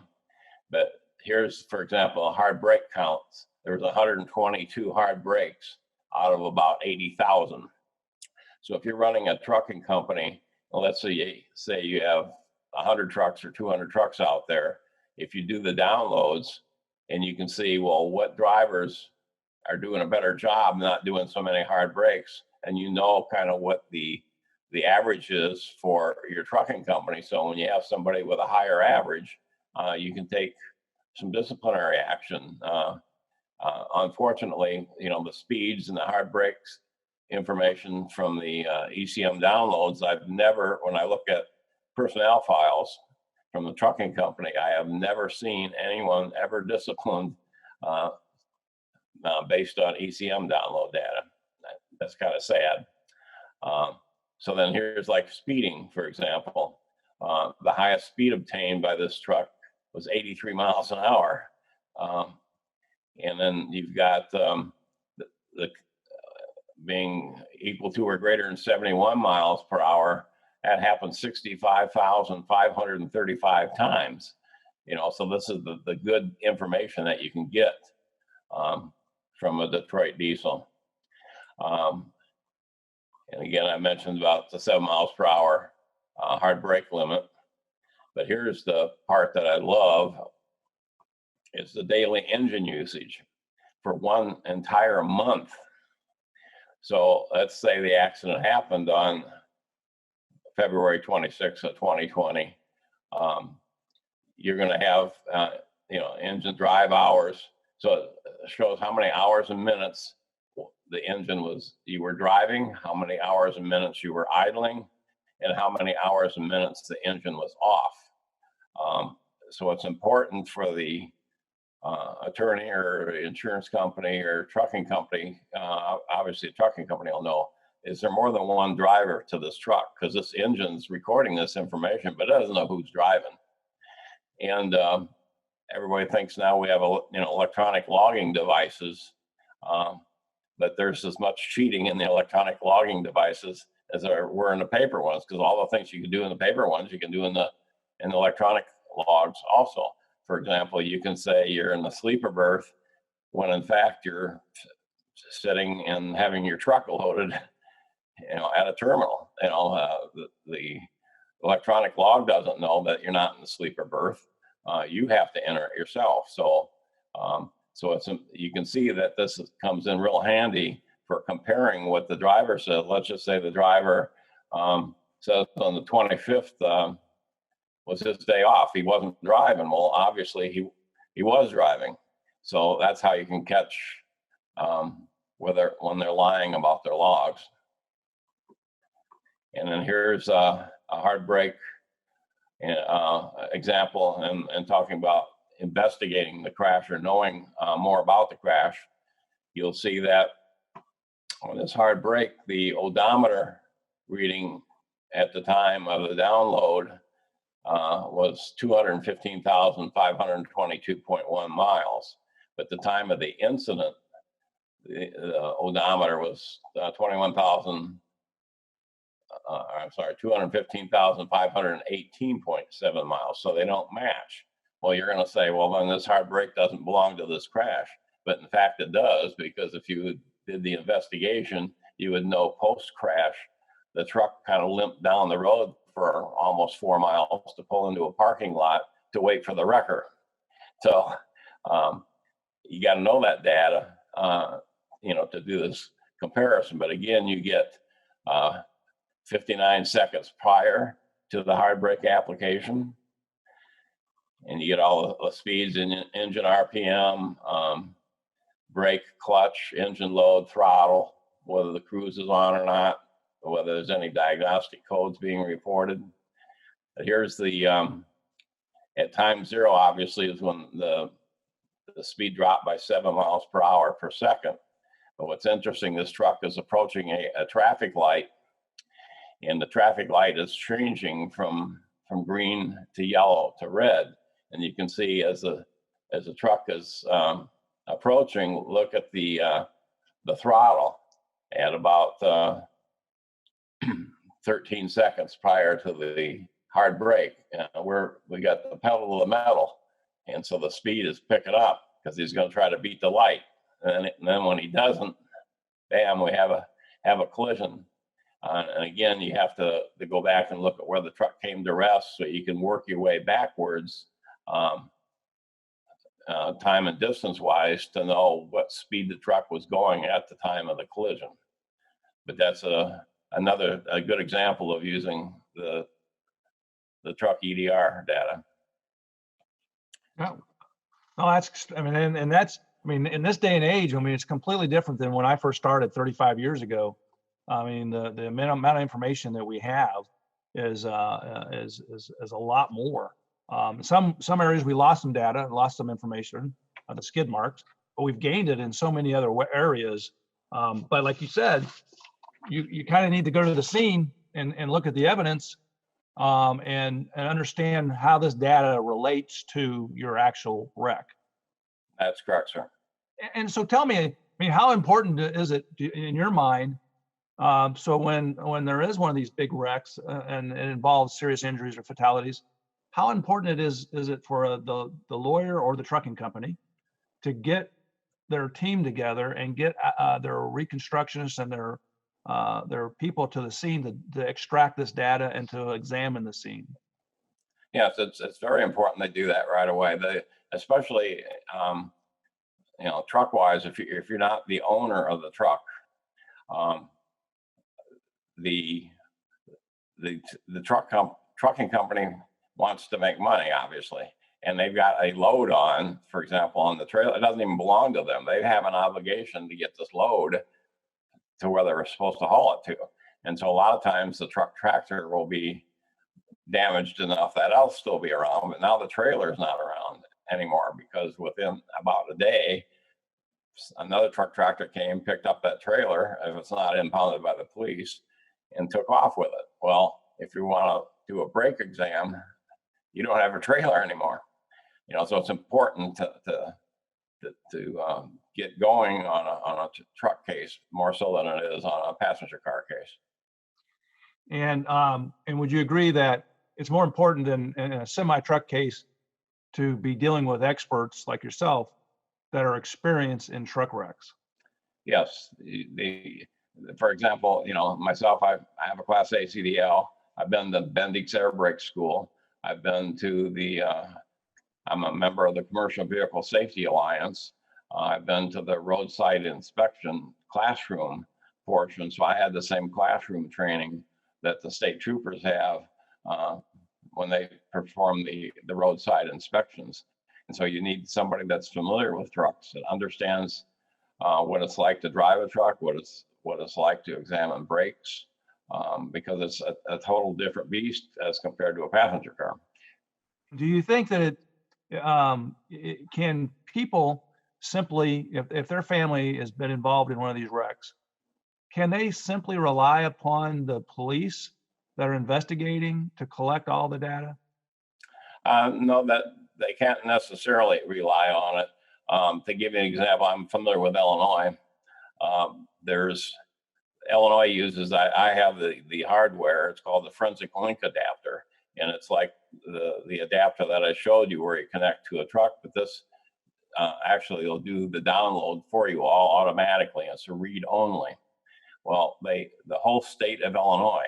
But here's, for example, a hard brake count. There's 122 hard brakes out of about 80,000. So if you're running a trucking company, well, let's say you have 100 trucks or 200 trucks out there. If you do the downloads and you can see, well, what drivers are doing a better job not doing so many hard brakes, and you know kind of what the the average is for your trucking company. So when you have somebody with a higher average, you can take some disciplinary action. Unfortunately, the speeds and the hard brakes information from the ECM downloads, I've never, when I look at personnel files from the trucking company, I have never seen anyone ever disciplined based on ECM download data. That's kind of sad. So then here's like speeding, for example. The highest speed obtained by this truck was 83 miles an hour. And then you've got the being equal to or greater than 71 miles per hour. That happened 65,535 times. So this is the good information that you can get from a Detroit diesel. And again, I mentioned about the 7 miles per hour hard brake limit. But here's the part that I love, is the daily engine usage for one entire month. So let's say the accident happened on February 26th of 2020. You're going to have, engine drive hours. So it shows how many hours and minutes the engine you were driving, how many hours and minutes you were idling, and how many hours and minutes the engine was off. So it's important for the attorney or insurance company or trucking company, obviously a trucking company will know, is there more than one driver to this truck? Because this engine's recording this information, but it doesn't know who's driving. And everybody thinks now we have electronic logging devices, but there's as much cheating in the electronic logging devices as there were in the paper ones, because all the things you can do in the paper ones, you can do in the electronic logs also. For example, you can say you're in the sleeper berth when in fact you're sitting and having your truck loaded, at a terminal. The electronic log doesn't know that you're not in the sleeper berth. You have to enter it yourself. So you can see that this comes in real handy for comparing what the driver says. Let's just say the driver says on the 25th was his day off. He wasn't driving. Well, obviously he was driving. So that's how you can catch when they're lying about their logs. And then here's a hard brake example and talking about investigating the crash or knowing more about the crash. You'll see that on this hard brake, the odometer reading at the time of the download was 215,522.1 miles. But the time of the incident, the odometer was 215,518.7 miles. So they don't match. Well, you're going to say, well, then this hard brake doesn't belong to this crash. But in fact, it does, because if you did the investigation, you would know post-crash, the truck kind of limped down the road for almost 4 miles to pull into a parking lot to wait for the wrecker. So you got to know that data, to do this comparison. But again, you get 59 seconds prior to the hard brake application, and you get all the speeds in engine RPM, brake, clutch, engine load, throttle, whether the cruise is on or not, or whether there's any diagnostic codes being reported. But here's the at time zero, obviously, is when the speed dropped by 7 miles per hour per second. But what's interesting, this truck is approaching a traffic light, and the traffic light is changing from green to yellow to red. And you can see as the truck is approaching, look at the throttle at about 13 seconds prior to the hard brake. We got the pedal to the metal, and so the speed is picking up because he's going to try to beat the light. And then when he doesn't, bam, we have a collision. And again, you have to go back and look at where the truck came to rest, so you can work your way backwards, time and distance wise, to know what speed the truck was going at the time of the collision. But that's a a good example of using the truck EDR data. No, no, that's, I mean, and that's, I mean, in this day and age, I mean, it's completely different than when I first started 35 years ago. I mean, the amount of information that we have is a lot more. Some areas we lost some data, lost some information, the skid marks, but we've gained it in so many other areas. But like you said, you kind of need to go to the scene and look at the evidence, and understand how this data relates to your actual wreck. That's correct, sir. And so tell me, I mean, how important is it in your mind? So when there is one of these big wrecks, and it involves serious injuries or fatalities, how important is it for the lawyer or the trucking company to get their team together and get their reconstructionists and their people to the scene to extract this data and to examine the scene? Yes, it's very important they do that right away. Especially truck wise, if you're not the owner of the truck, the trucking company wants to make money, obviously, and they've got a load on, for example, on the trailer. It doesn't even belong to them. They have an obligation to get this load to where they were supposed to haul it to. And so a lot of times the truck tractor will be damaged enough that I'll still be around, but now the trailer is not around anymore, because within about a day, another truck tractor came, picked up that trailer, if it's not impounded by the police, and took off with it. Well, if you want to do a brake exam, you don't have a trailer anymore. So it's important to get going on a truck case more so than it is on a passenger car case. And would you agree that it's more important in a semi-truck case to be dealing with experts like yourself that are experienced in truck wrecks? Yes. For example, myself, I have a Class A CDL. I've been to Bendix Air Brake School. I've been to I'm a member of the Commercial Vehicle Safety Alliance. I've been to the roadside inspection classroom portion. So I had the same classroom training that the state troopers have when they perform the roadside inspections. And so you need somebody that's familiar with trucks, that understands what it's like to drive a truck, what it's like to examine brakes, because it's a total different beast as compared to a passenger car. Do you think that can people simply, if their family has been involved in one of these wrecks, can they simply rely upon the police that are investigating to collect all the data? No, that they can't necessarily rely on it. To give you an example, I'm familiar with Illinois. Illinois uses, I have the hardware, it's called the forensic link adapter. And it's like the adapter that I showed you where you connect to a truck, but this actually will do the download for you all automatically. It's a read only. Well, the whole state of Illinois,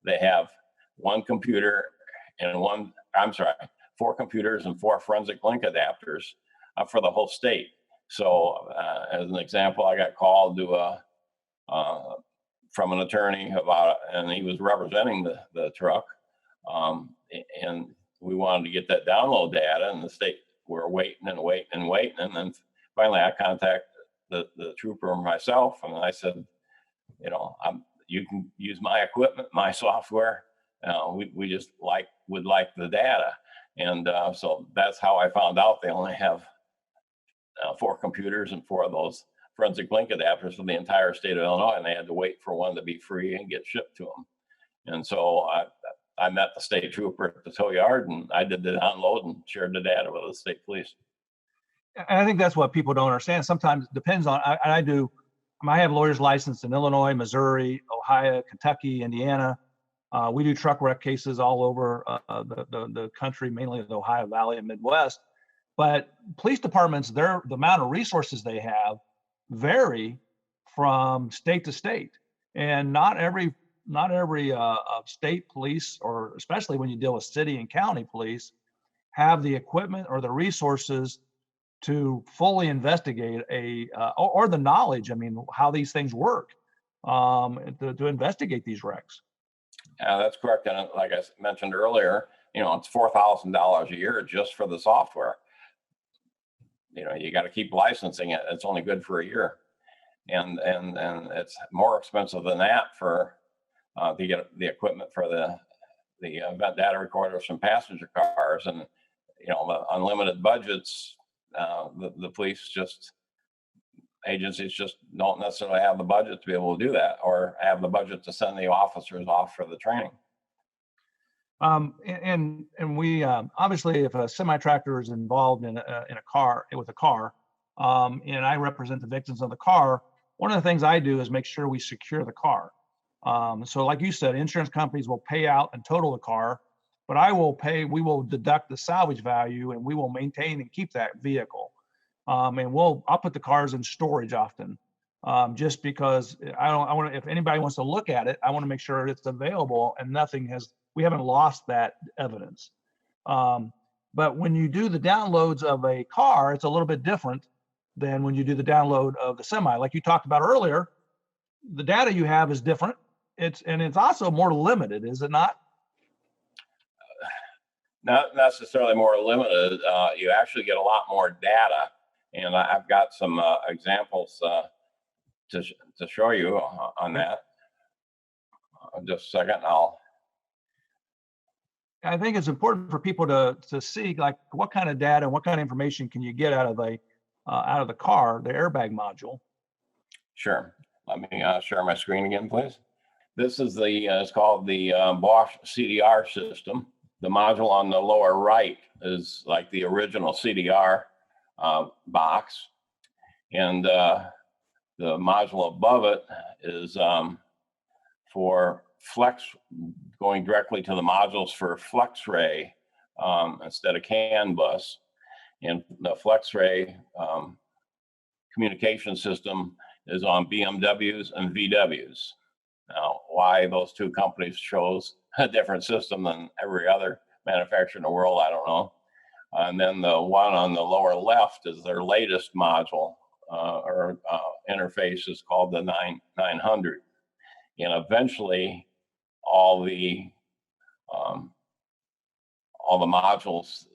they have one computer and four computers and four forensic link adapters for the whole state. So as an example, I got called to from an attorney and he was representing the truck. And we wanted to get that download data, and the state were waiting. And then finally I contacted the trooper myself, and I said, you can use my equipment, my software. We just would like the data. And so that's how I found out they only have 4 computers and 4 of those forensic link adapters for the entire state of Illinois, and they had to wait for one to be free and get shipped to them. And so I met the state trooper at the tow yard, and I did the download and shared the data with the state police. And I think that's what people don't understand. Sometimes it depends on, I have lawyers licensed in Illinois, Missouri, Ohio, Kentucky, Indiana. We do truck wreck cases all over the country, mainly the Ohio Valley and Midwest. But police departments, the amount of resources they have vary from state to state. And not every state police, or especially when you deal with city and county police, have the equipment or the resources to fully investigate or the knowledge, how these things work. to investigate these wrecks. That's correct. And like I mentioned earlier, it's $4,000 a year just for the software. You got to keep licensing it. It's only good for a year, and it's more expensive than that for to get the equipment for the event data recorders from passenger cars, and the unlimited budgets. The police agencies just don't necessarily have the budget to be able to do that, or have the budget to send the officers off for the training. And we obviously, if a semi tractor is involved in a car with a car, and I represent the victims of the car, one of the things I do is make sure we secure the car. So like you said, insurance companies will pay out and total the car, but we will deduct the salvage value, and we will maintain and keep that vehicle. And I'll put the cars in storage often, just because if anybody wants to look at it, I want to make sure it's available and we haven't lost that evidence. But when you do the downloads of a car, it's a little bit different than when you do the download of the semi. Like you talked about earlier, the data you have is different. It's also more limited, is it not? Not necessarily more limited. You actually get a lot more data, and I've got some examples to show you on that. Just a second, I think it's important for people to see, like, what kind of data and what kind of information can you get out of the car, the airbag module. Sure. Let me share my screen again, please. This is it's called the Bosch CDR system. The module on the lower right is like the original CDR box, and the module above it is for flex, going directly to the modules for FlexRay instead of CAN bus. And the FlexRay communication system is on BMWs and VWs. Now, why those two companies chose a different system than every other manufacturer in the world, I don't know. And then the one on the lower left is their latest module or interface is called the 900. And eventually, all the modules,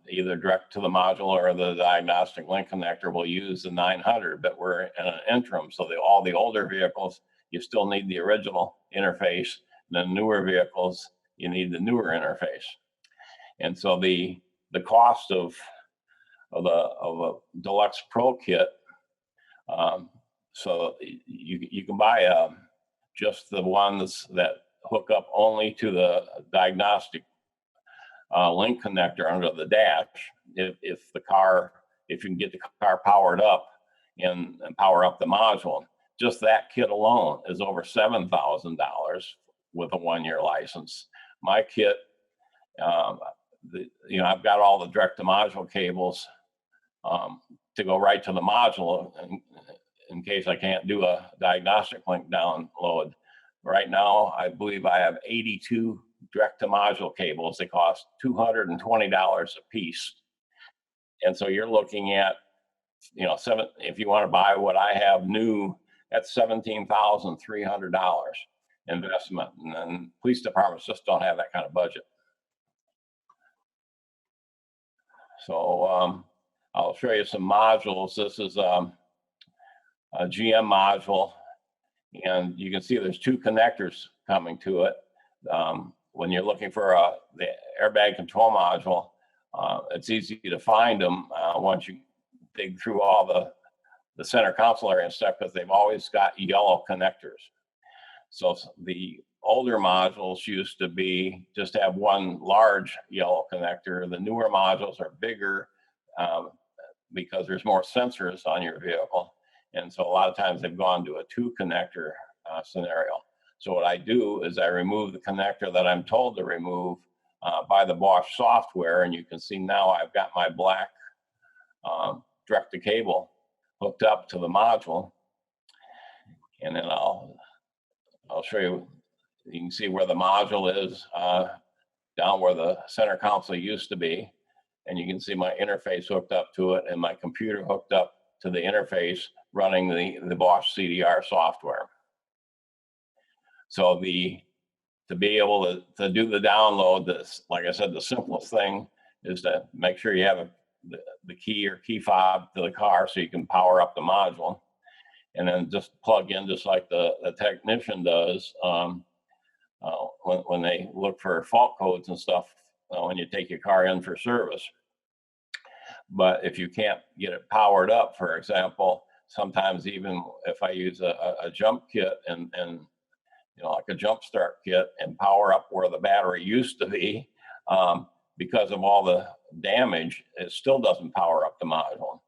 either direct to the module or the diagnostic link connector, will use the 900. But we're in an interim, so all the older vehicles, you still need the original interface. The newer vehicles, you need the newer interface. And so the cost of a deluxe pro kit, so you can buy just the ones that hook up only to the diagnostic link connector under the dash. If you can get the car powered up and power up the module, just that kit alone is over $7,000 with a 1-year license. My kit, I've got all the direct to module cables to go right to the module in case I can't do a diagnostic link download. Right now, I believe I have 82 direct to module cables. They cost $220 a piece. And so you're looking at, if you want to buy what I have new, that's $17,300 investment. And then police departments just don't have that kind of budget. So I'll show you some modules. This is a GM module, and you can see there's two connectors coming to it. When you're looking for the airbag control module, it's easy to find them once you dig through all the center console area and stuff, because they've always got yellow connectors. So the older modules used to be just have one large yellow connector. The newer modules are bigger because there's more sensors on your vehicle. And so a lot of times they've gone to a 2 connector scenario. So what I do is I remove the connector that I'm told to remove by the Bosch software. And you can see now I've got my black direct to cable hooked up to the module. And then I'll show you. You can see where the module is down where the center console used to be. And you can see my interface hooked up to it and my computer hooked up to the interface running the Bosch CDR software. So to be able to do the download, this, like I said, the simplest thing is to make sure you have the key or key fob to the car so you can power up the module, and then just plug in just like the technician does when they look for fault codes and stuff when you take your car in for service. But if you can't get it powered up, for example, sometimes even if I use a jump kit and like a jump start kit and power up where the battery used to be, because of all the damage, it still doesn't power up the module.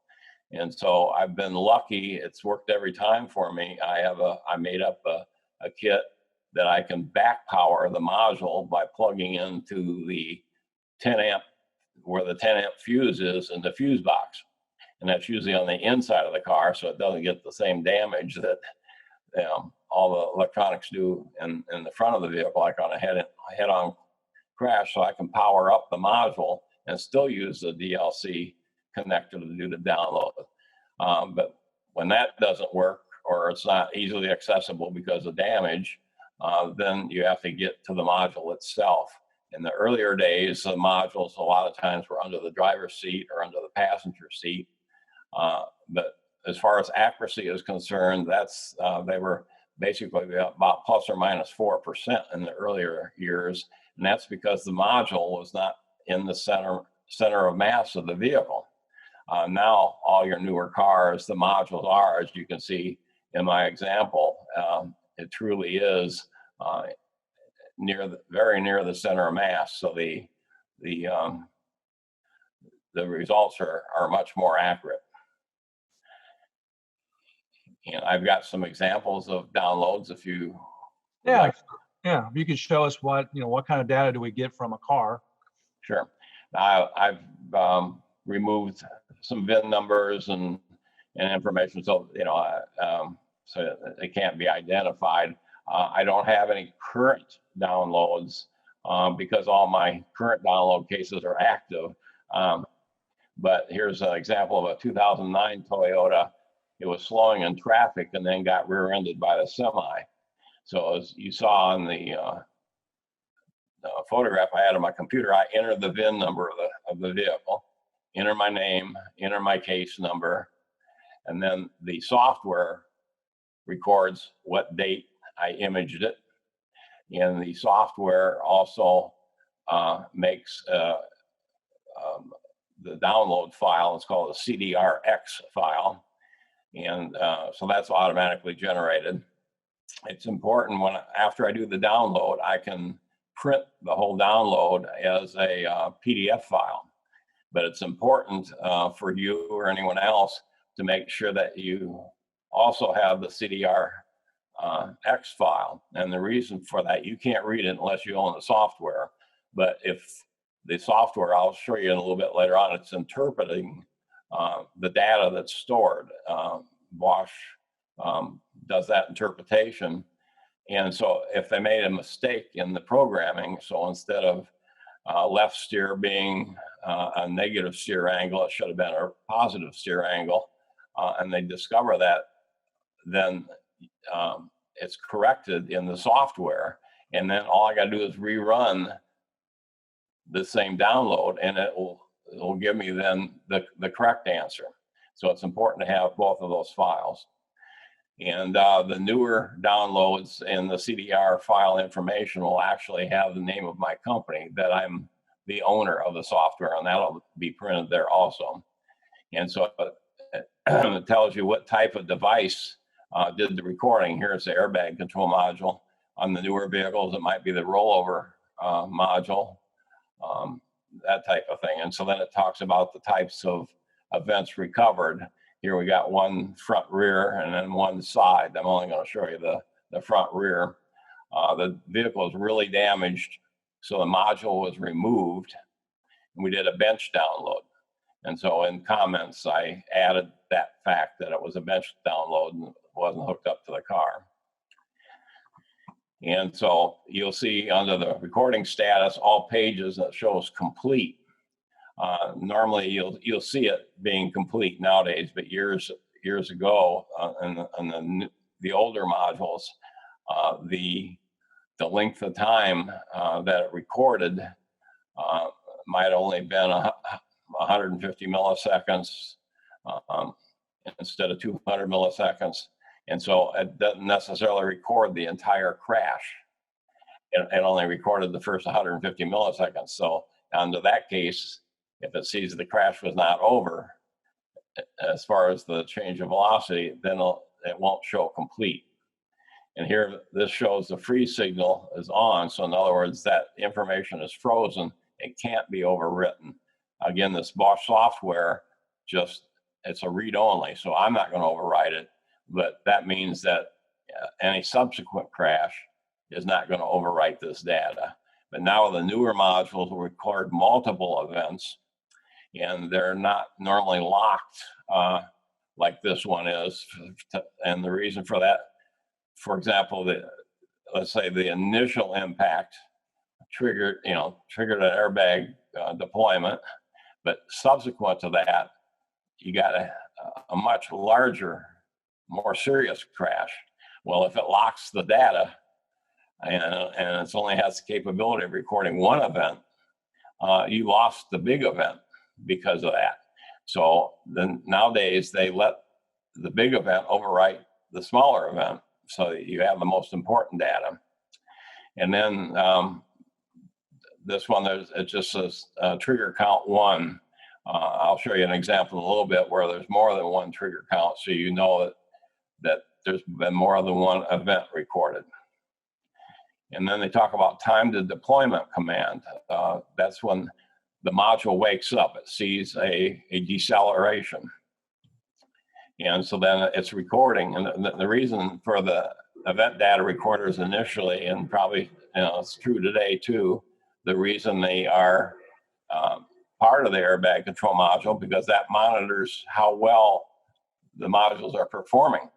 And so I've been lucky; it's worked every time for me. I made up a kit that I can back power the module by plugging into the 10 amp, where the 10 amp fuse is in the fuse box. And that's usually on the inside of the car, so it doesn't get the same damage that all the electronics do in the front of the vehicle, like on a head-on crash. So I can power up the module and still use the DLC connector to do the download. But when that doesn't work, or it's not easily accessible because of damage, then you have to get to the module itself. In the earlier days, the modules a lot of times were under the driver's seat or under the passenger seat. But as far as accuracy is concerned, they were basically about plus or minus 4% in the earlier years. And that's because the module was not in the center of mass of the vehicle. Now, all your newer cars, the modules are, as you can see in my example, it truly is very near the center of mass. So the results are much more accurate. And I've got some examples of downloads if you like. Yeah, if you could show us what kind of data do we get from a car? Sure. I've removed some VIN numbers and information, so so it can't be identified. I don't have any current downloads because all my current download cases are active. But here's an example of a 2009 Toyota. It was slowing in traffic and then got rear-ended by the semi. So as you saw in the photograph I had on my computer, I entered the VIN number of the vehicle, enter my name, enter my case number, and then the software records what date I imaged it. And the software also makes the download file. It's called a CDRX file. And so that's automatically generated. It's important after I do the download, I can print the whole download as a PDF file. But it's important for you or anyone else to make sure that you also have the CDRX file. And the reason for that, you can't read it unless you own the software. But if the software, I'll show you in a little bit later on, it's interpreting the data that's stored. Bosch does that interpretation. And so if they made a mistake in the programming, so instead of left steer being a negative steer angle, it should have been a positive steer angle, and they discover that, then it's corrected in the software. And then all I got to do is rerun the same download, and it will give me then the correct answer. So it's important to have both of those files. And the newer downloads in the CDR file information will actually have the name of my company, that I'm the owner of the software, and that'll be printed there also. And so it tells you what type of device did the recording. Here's the airbag control module. On the newer vehicles, it might be the rollover module, that type of thing. And so then it talks about the types of events recovered. Here we got one front rear and then one side. I'm only going to show you the front rear. The vehicle is really damaged, so the module was removed, and we did a bench download. And so in comments, I added that fact that it was a bench download and wasn't hooked up to the car. And so you'll see under the recording status, all pages that shows complete. Normally you'll see it being complete nowadays, but years ago, on the older modules, the the length of time that it recorded might only been 150 milliseconds instead of 200 milliseconds. And so it doesn't necessarily record the entire crash. It only recorded the first 150 milliseconds. So under that case, if it sees the crash was not over, as far as the change of velocity, then it won't show complete. And here, this shows the freeze signal is on. So in other words, that information is frozen. It can't be overwritten. Again, this Bosch software, it's a read only. So I'm not going to override it, but that means that any subsequent crash is not going to overwrite this data. But now the newer modules will record multiple events, and they're not normally locked like this one is. And the reason for that, for example, let's say the initial impact triggered an airbag deployment, but subsequent to that, you got a much larger, more serious crash. Well, if it locks the data and it only has the capability of recording one event, you lost the big event because of that. So then nowadays they let the big event overwrite the smaller event, so that you have the most important data. And then this one, it just says trigger count 1. I'll show you an example in a little bit where there's more than one trigger count, so you know that there's been more than one event recorded. And then they talk about time to deployment command. That's when the module wakes up. It sees a deceleration. And so then it's recording. And the reason for the event data recorders initially, and probably it's true today too, the reason they are part of the airbag control module, because that monitors how well the modules are performing.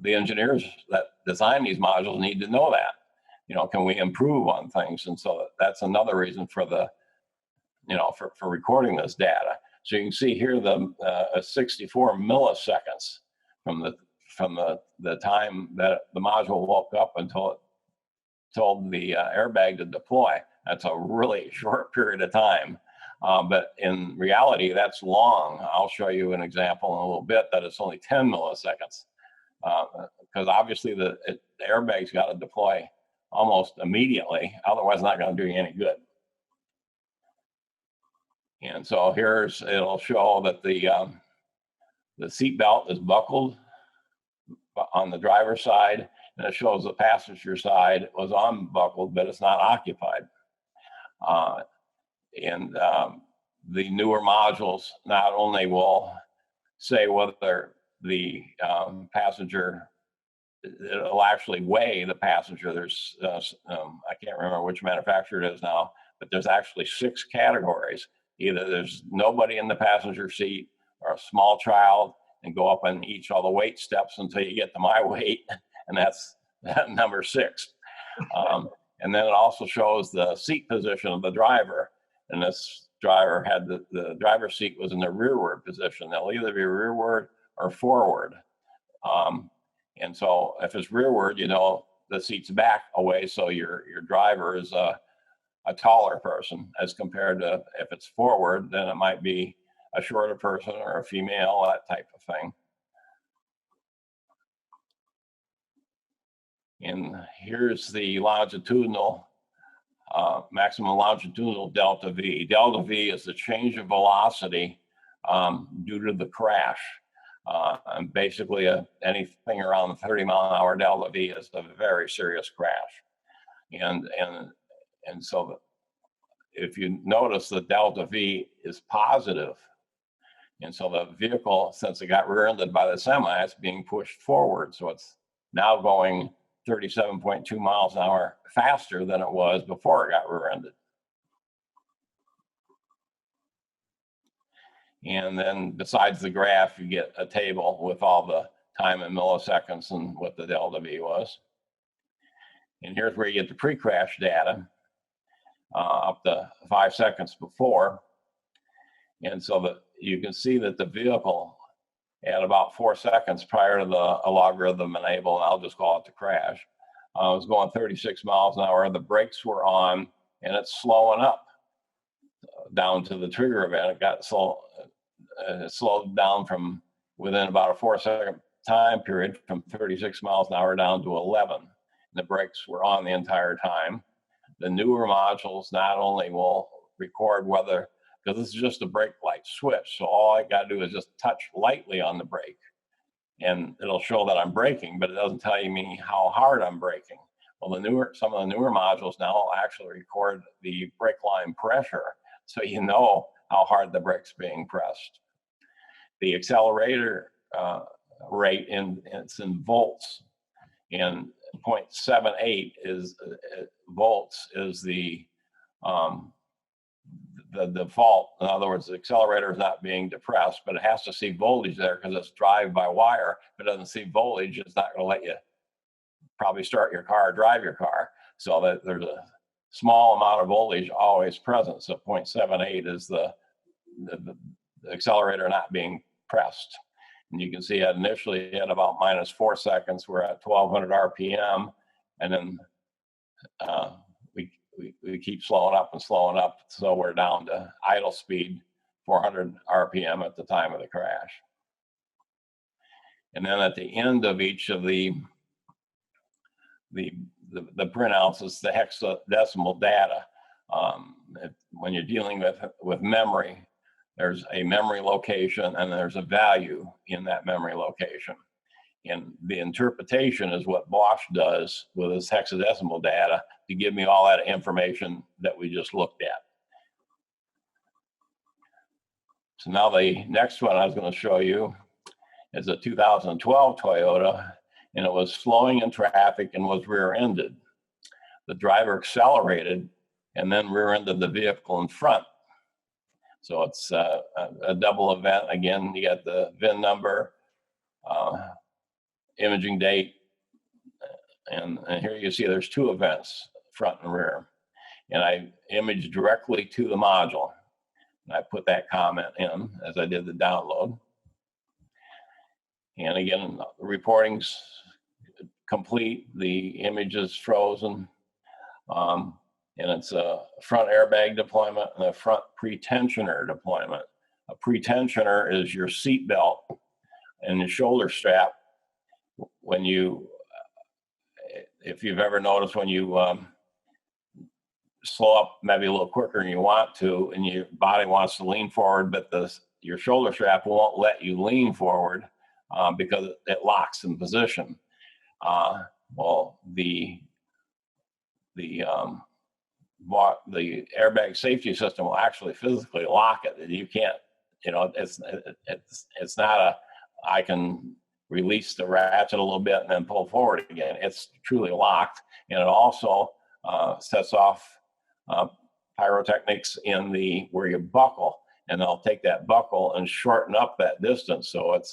The engineers that design these modules need to know that. Can we improve on things? And so that's another reason for for recording this data. So you can see here the 64 milliseconds from the time that the module woke up until it told the airbag to deploy. That's a really short period of time. But in reality, that's long. I'll show you an example in a little bit that it's only 10 milliseconds. Because obviously the airbag's got to deploy almost immediately, otherwise it's not going to do you any good. And so it'll show that the seat belt is buckled on the driver's side, and it shows the passenger side was unbuckled, but it's not occupied. The newer modules not only will say whether the passenger, it'll actually weigh the passenger. There's, I can't remember which manufacturer it is now, but there's actually 6 categories. Either there's nobody in the passenger seat or a small child, and go up on all the weight steps until you get to my weight, and that's number 6. And then it also shows the seat position of the driver, and this driver had the driver's seat was in the rearward position. They'll either be rearward or forward. And so if it's rearward, the seat's back away, so your driver is a taller person, as compared to if it's forward, then it might be a shorter person or a female, that type of thing. And here's the longitudinal, maximum longitudinal delta V. Delta V is the change of velocity due to the crash. And basically anything around the 30-mile-an-hour delta V is a very serious crash. And so if you notice, the delta V is positive. And so the vehicle, since it got rear-ended by the semi, it's being pushed forward. So it's now going 37.2 miles an hour faster than it was before it got rear-ended. And then besides the graph, you get a table with all the time in milliseconds and what the delta V was. And here's where you get the pre-crash data up to 5 seconds before. And so that you can see that the vehicle at about 4 seconds prior to the logarithm enable, I'll just call it the crash, I was going 36 miles an hour. The brakes were on, and it's slowing up down to the trigger event. It got slow. It slowed down from within about a 4-second time period from 36 miles an hour down to 11. And the brakes were on the entire time. The newer modules not only will record whether, because this is just a brake light switch, so all I got to do is just touch lightly on the brake, and it'll show that I'm braking, but it doesn't tell me how hard I'm braking. Well, some of the newer modules now will actually record the brake line pressure, so you know how hard the brake's being pressed. The accelerator rate it's in volts, and 0.78 is volts is the default. In other words, the accelerator is not being depressed, but it has to see voltage there because it's drive by wire. If it doesn't see voltage, it's not going to let you probably start your car or drive your car. So that there's a small amount of voltage always present. So 0.78 is the accelerator not being pressed. And you can see it initially at about -4 seconds, we're at 1200 RPM, and then we keep slowing up and slowing up, so we're down to idle speed 400 RPM at the time of the crash. And then at the end of each of the printouts is the hexadecimal data. When you're dealing with memory, there's a memory location and there's a value in that memory location. And the interpretation is what Bosch does with his hexadecimal data to give me all that information that we just looked at. So now the next one I was going to show you is a 2012 Toyota, and it was slowing in traffic and was rear-ended. The driver accelerated and then rear-ended the vehicle in front. So it's a double event. Again, you got the VIN number, imaging date, and here you see there's 2 events, front and rear. And I imaged directly to the module. And I put that comment in as I did the download. And again, the reporting's complete, the image is frozen, and it's a front airbag deployment and a front pretensioner deployment. A pretensioner is your seat belt and your shoulder strap. When you, if you've ever noticed when you slow up maybe a little quicker than you want to, and your body wants to lean forward, but your shoulder strap won't let you lean forward because it locks in position. Well, the airbag safety system will actually physically lock it. You can't, it's not a, I can release the ratchet a little bit and then pull forward again. It's truly locked, and it also sets off pyrotechnics in where you buckle, and they'll take that buckle and shorten up that distance. So it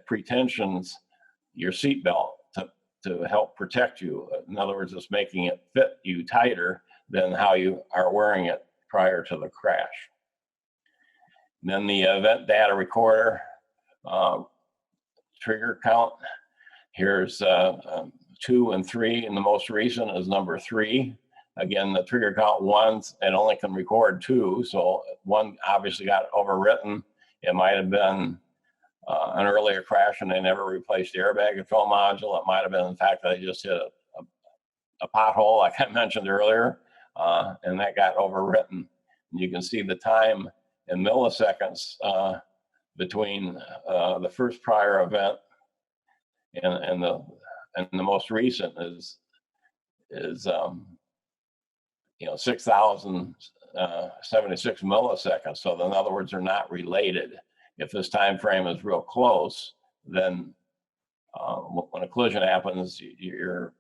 pretensions your seatbelt to help protect you. In other words, it's making it fit you tighter than how you are wearing it prior to the crash. And then the event data recorder, trigger count. Here's 2 and 3, and the most recent is number 3. Again, the trigger count 1, it only can record 2, so 1 obviously got overwritten. It might have been an earlier crash and they never replaced the airbag control module. It might have been, in fact, they just hit a pothole, like I mentioned earlier, and that got overwritten. And you can see the time in milliseconds between the first prior event and the most recent is 6,076 milliseconds. So in other words, they're not related. If this time frame is real close, then when a collision happens, your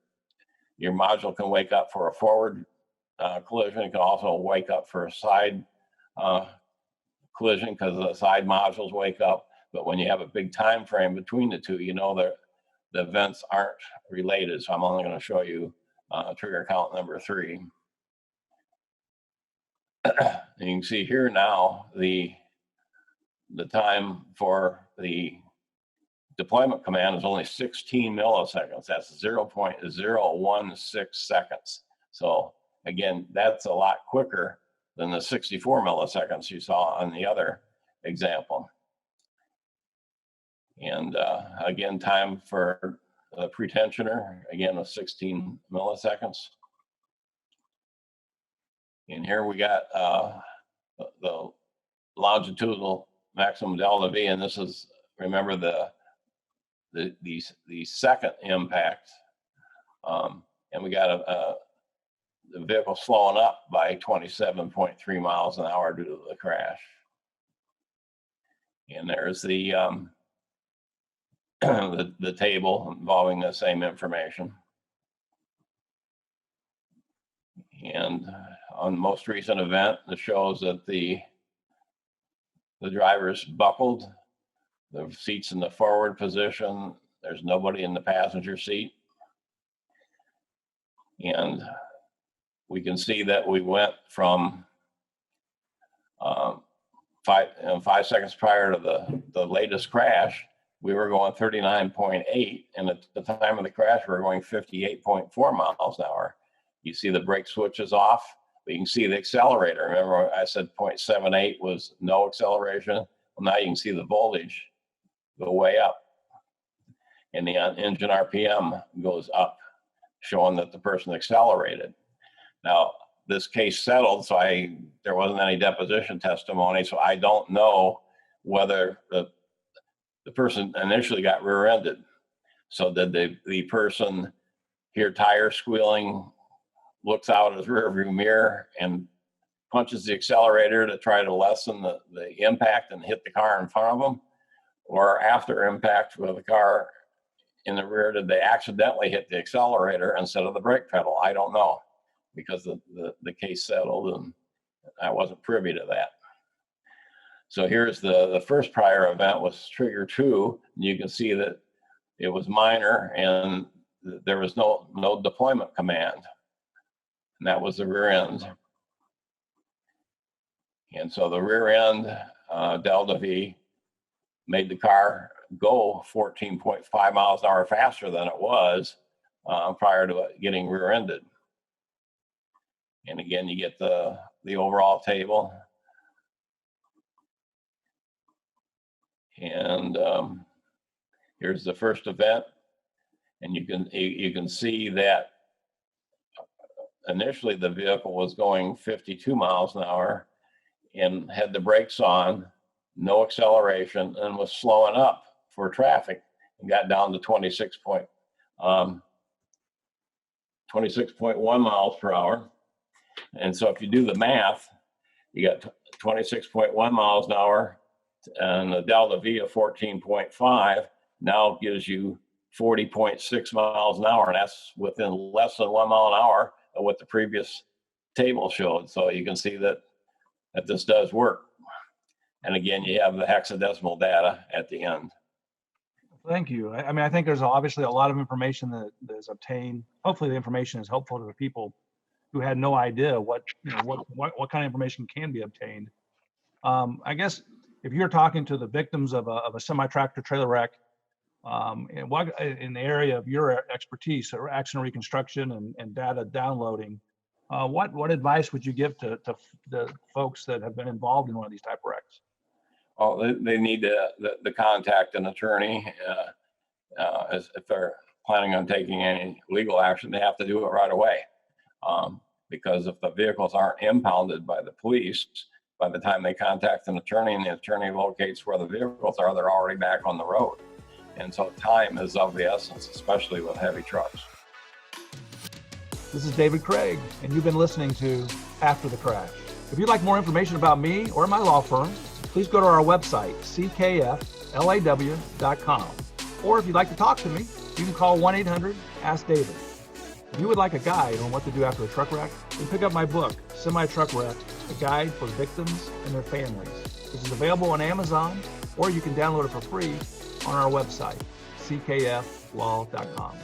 module can wake up for a forward collision. It can also wake up for a side collision because the side modules wake up. But when you have a big time frame between the two, you know that the events aren't related. So I'm only going to show you trigger count number 3. And you can see here now the time for the deployment command is only 16 milliseconds. That's 0.016 seconds. So again, that's a lot quicker than the 64 milliseconds you saw on the other example. And again, time for the pretensioner, again, was 16 milliseconds. And here we got the longitudinal maximum delta V, and this is, remember, the second impact, and we got the vehicle slowing up by 27.3 miles an hour due to the crash. And there's the the table involving the same information. And on the most recent event, it shows that the driver's buckled, the seat's in the forward position, there's nobody in the passenger seat. And we can see that we went from 5 seconds prior to the latest crash, we were going 39.8, and at the time of the crash, we were going 58.4 miles an hour. You see the brake switch is off, but you can see the accelerator. Remember I said 0.78 was no acceleration? Well, now you can see the voltage go way up, and the engine RPM goes up, showing that the person accelerated. Now, this case settled, so there wasn't any deposition testimony, so I don't know whether the person initially got rear-ended. So did the person hear tires squealing, looks out his rearview mirror and punches the accelerator to try to lessen the impact and hit the car in front of them? Or after impact with the car in the rear, did they accidentally hit the accelerator instead of the brake pedal? I don't know, because the case settled and I wasn't privy to that. So here's the first prior event was trigger 2. And you can see that it was minor and there was no deployment command. And that was the rear end. And so the rear end delta V made the car go 14.5 miles an hour faster than it was prior to it getting rear-ended. And again, you get the overall table. And here's the first event, and you can see that initially the vehicle was going 52 miles an hour and had the brakes on, no acceleration, and was slowing up for traffic and got down to 26.1 miles per hour. And so if you do the math, you got 26.1 miles an hour and a delta V of 14.5 now gives you 40.6 miles an hour, and that's within less than 1 mile an hour of what the previous table showed. So you can see that this does work. And again, you have the hexadecimal data at the end. Thank you. I mean, I think there's obviously a lot of information that is obtained. Hopefully the information is helpful to the people who had no idea what kind of information can be obtained. I guess if you're talking to the victims of a semi-tractor trailer wreck, in the area of your expertise, or accident reconstruction and data downloading, what advice would you give to the folks that have been involved in one of these type of wrecks? Well, they need to contact an attorney. If they're planning on taking any legal action, they have to do it right away. Because if the vehicles aren't impounded by the police, by the time they contact an attorney and the attorney locates where the vehicles are, they're already back on the road. And so time is of the essence, especially with heavy trucks. This is David Craig, and you've been listening to After the Crash. If you'd like more information about me or my law firm, please go to our website, ckflaw.com. Or if you'd like to talk to me, you can call 1-800-ASK-DAVID. If you would like a guide on what to do after a truck wreck, then pick up my book, Semi-Truck Wreck, a guide for victims and their families. This is available on Amazon, or you can download it for free on our website, ckflaw.com.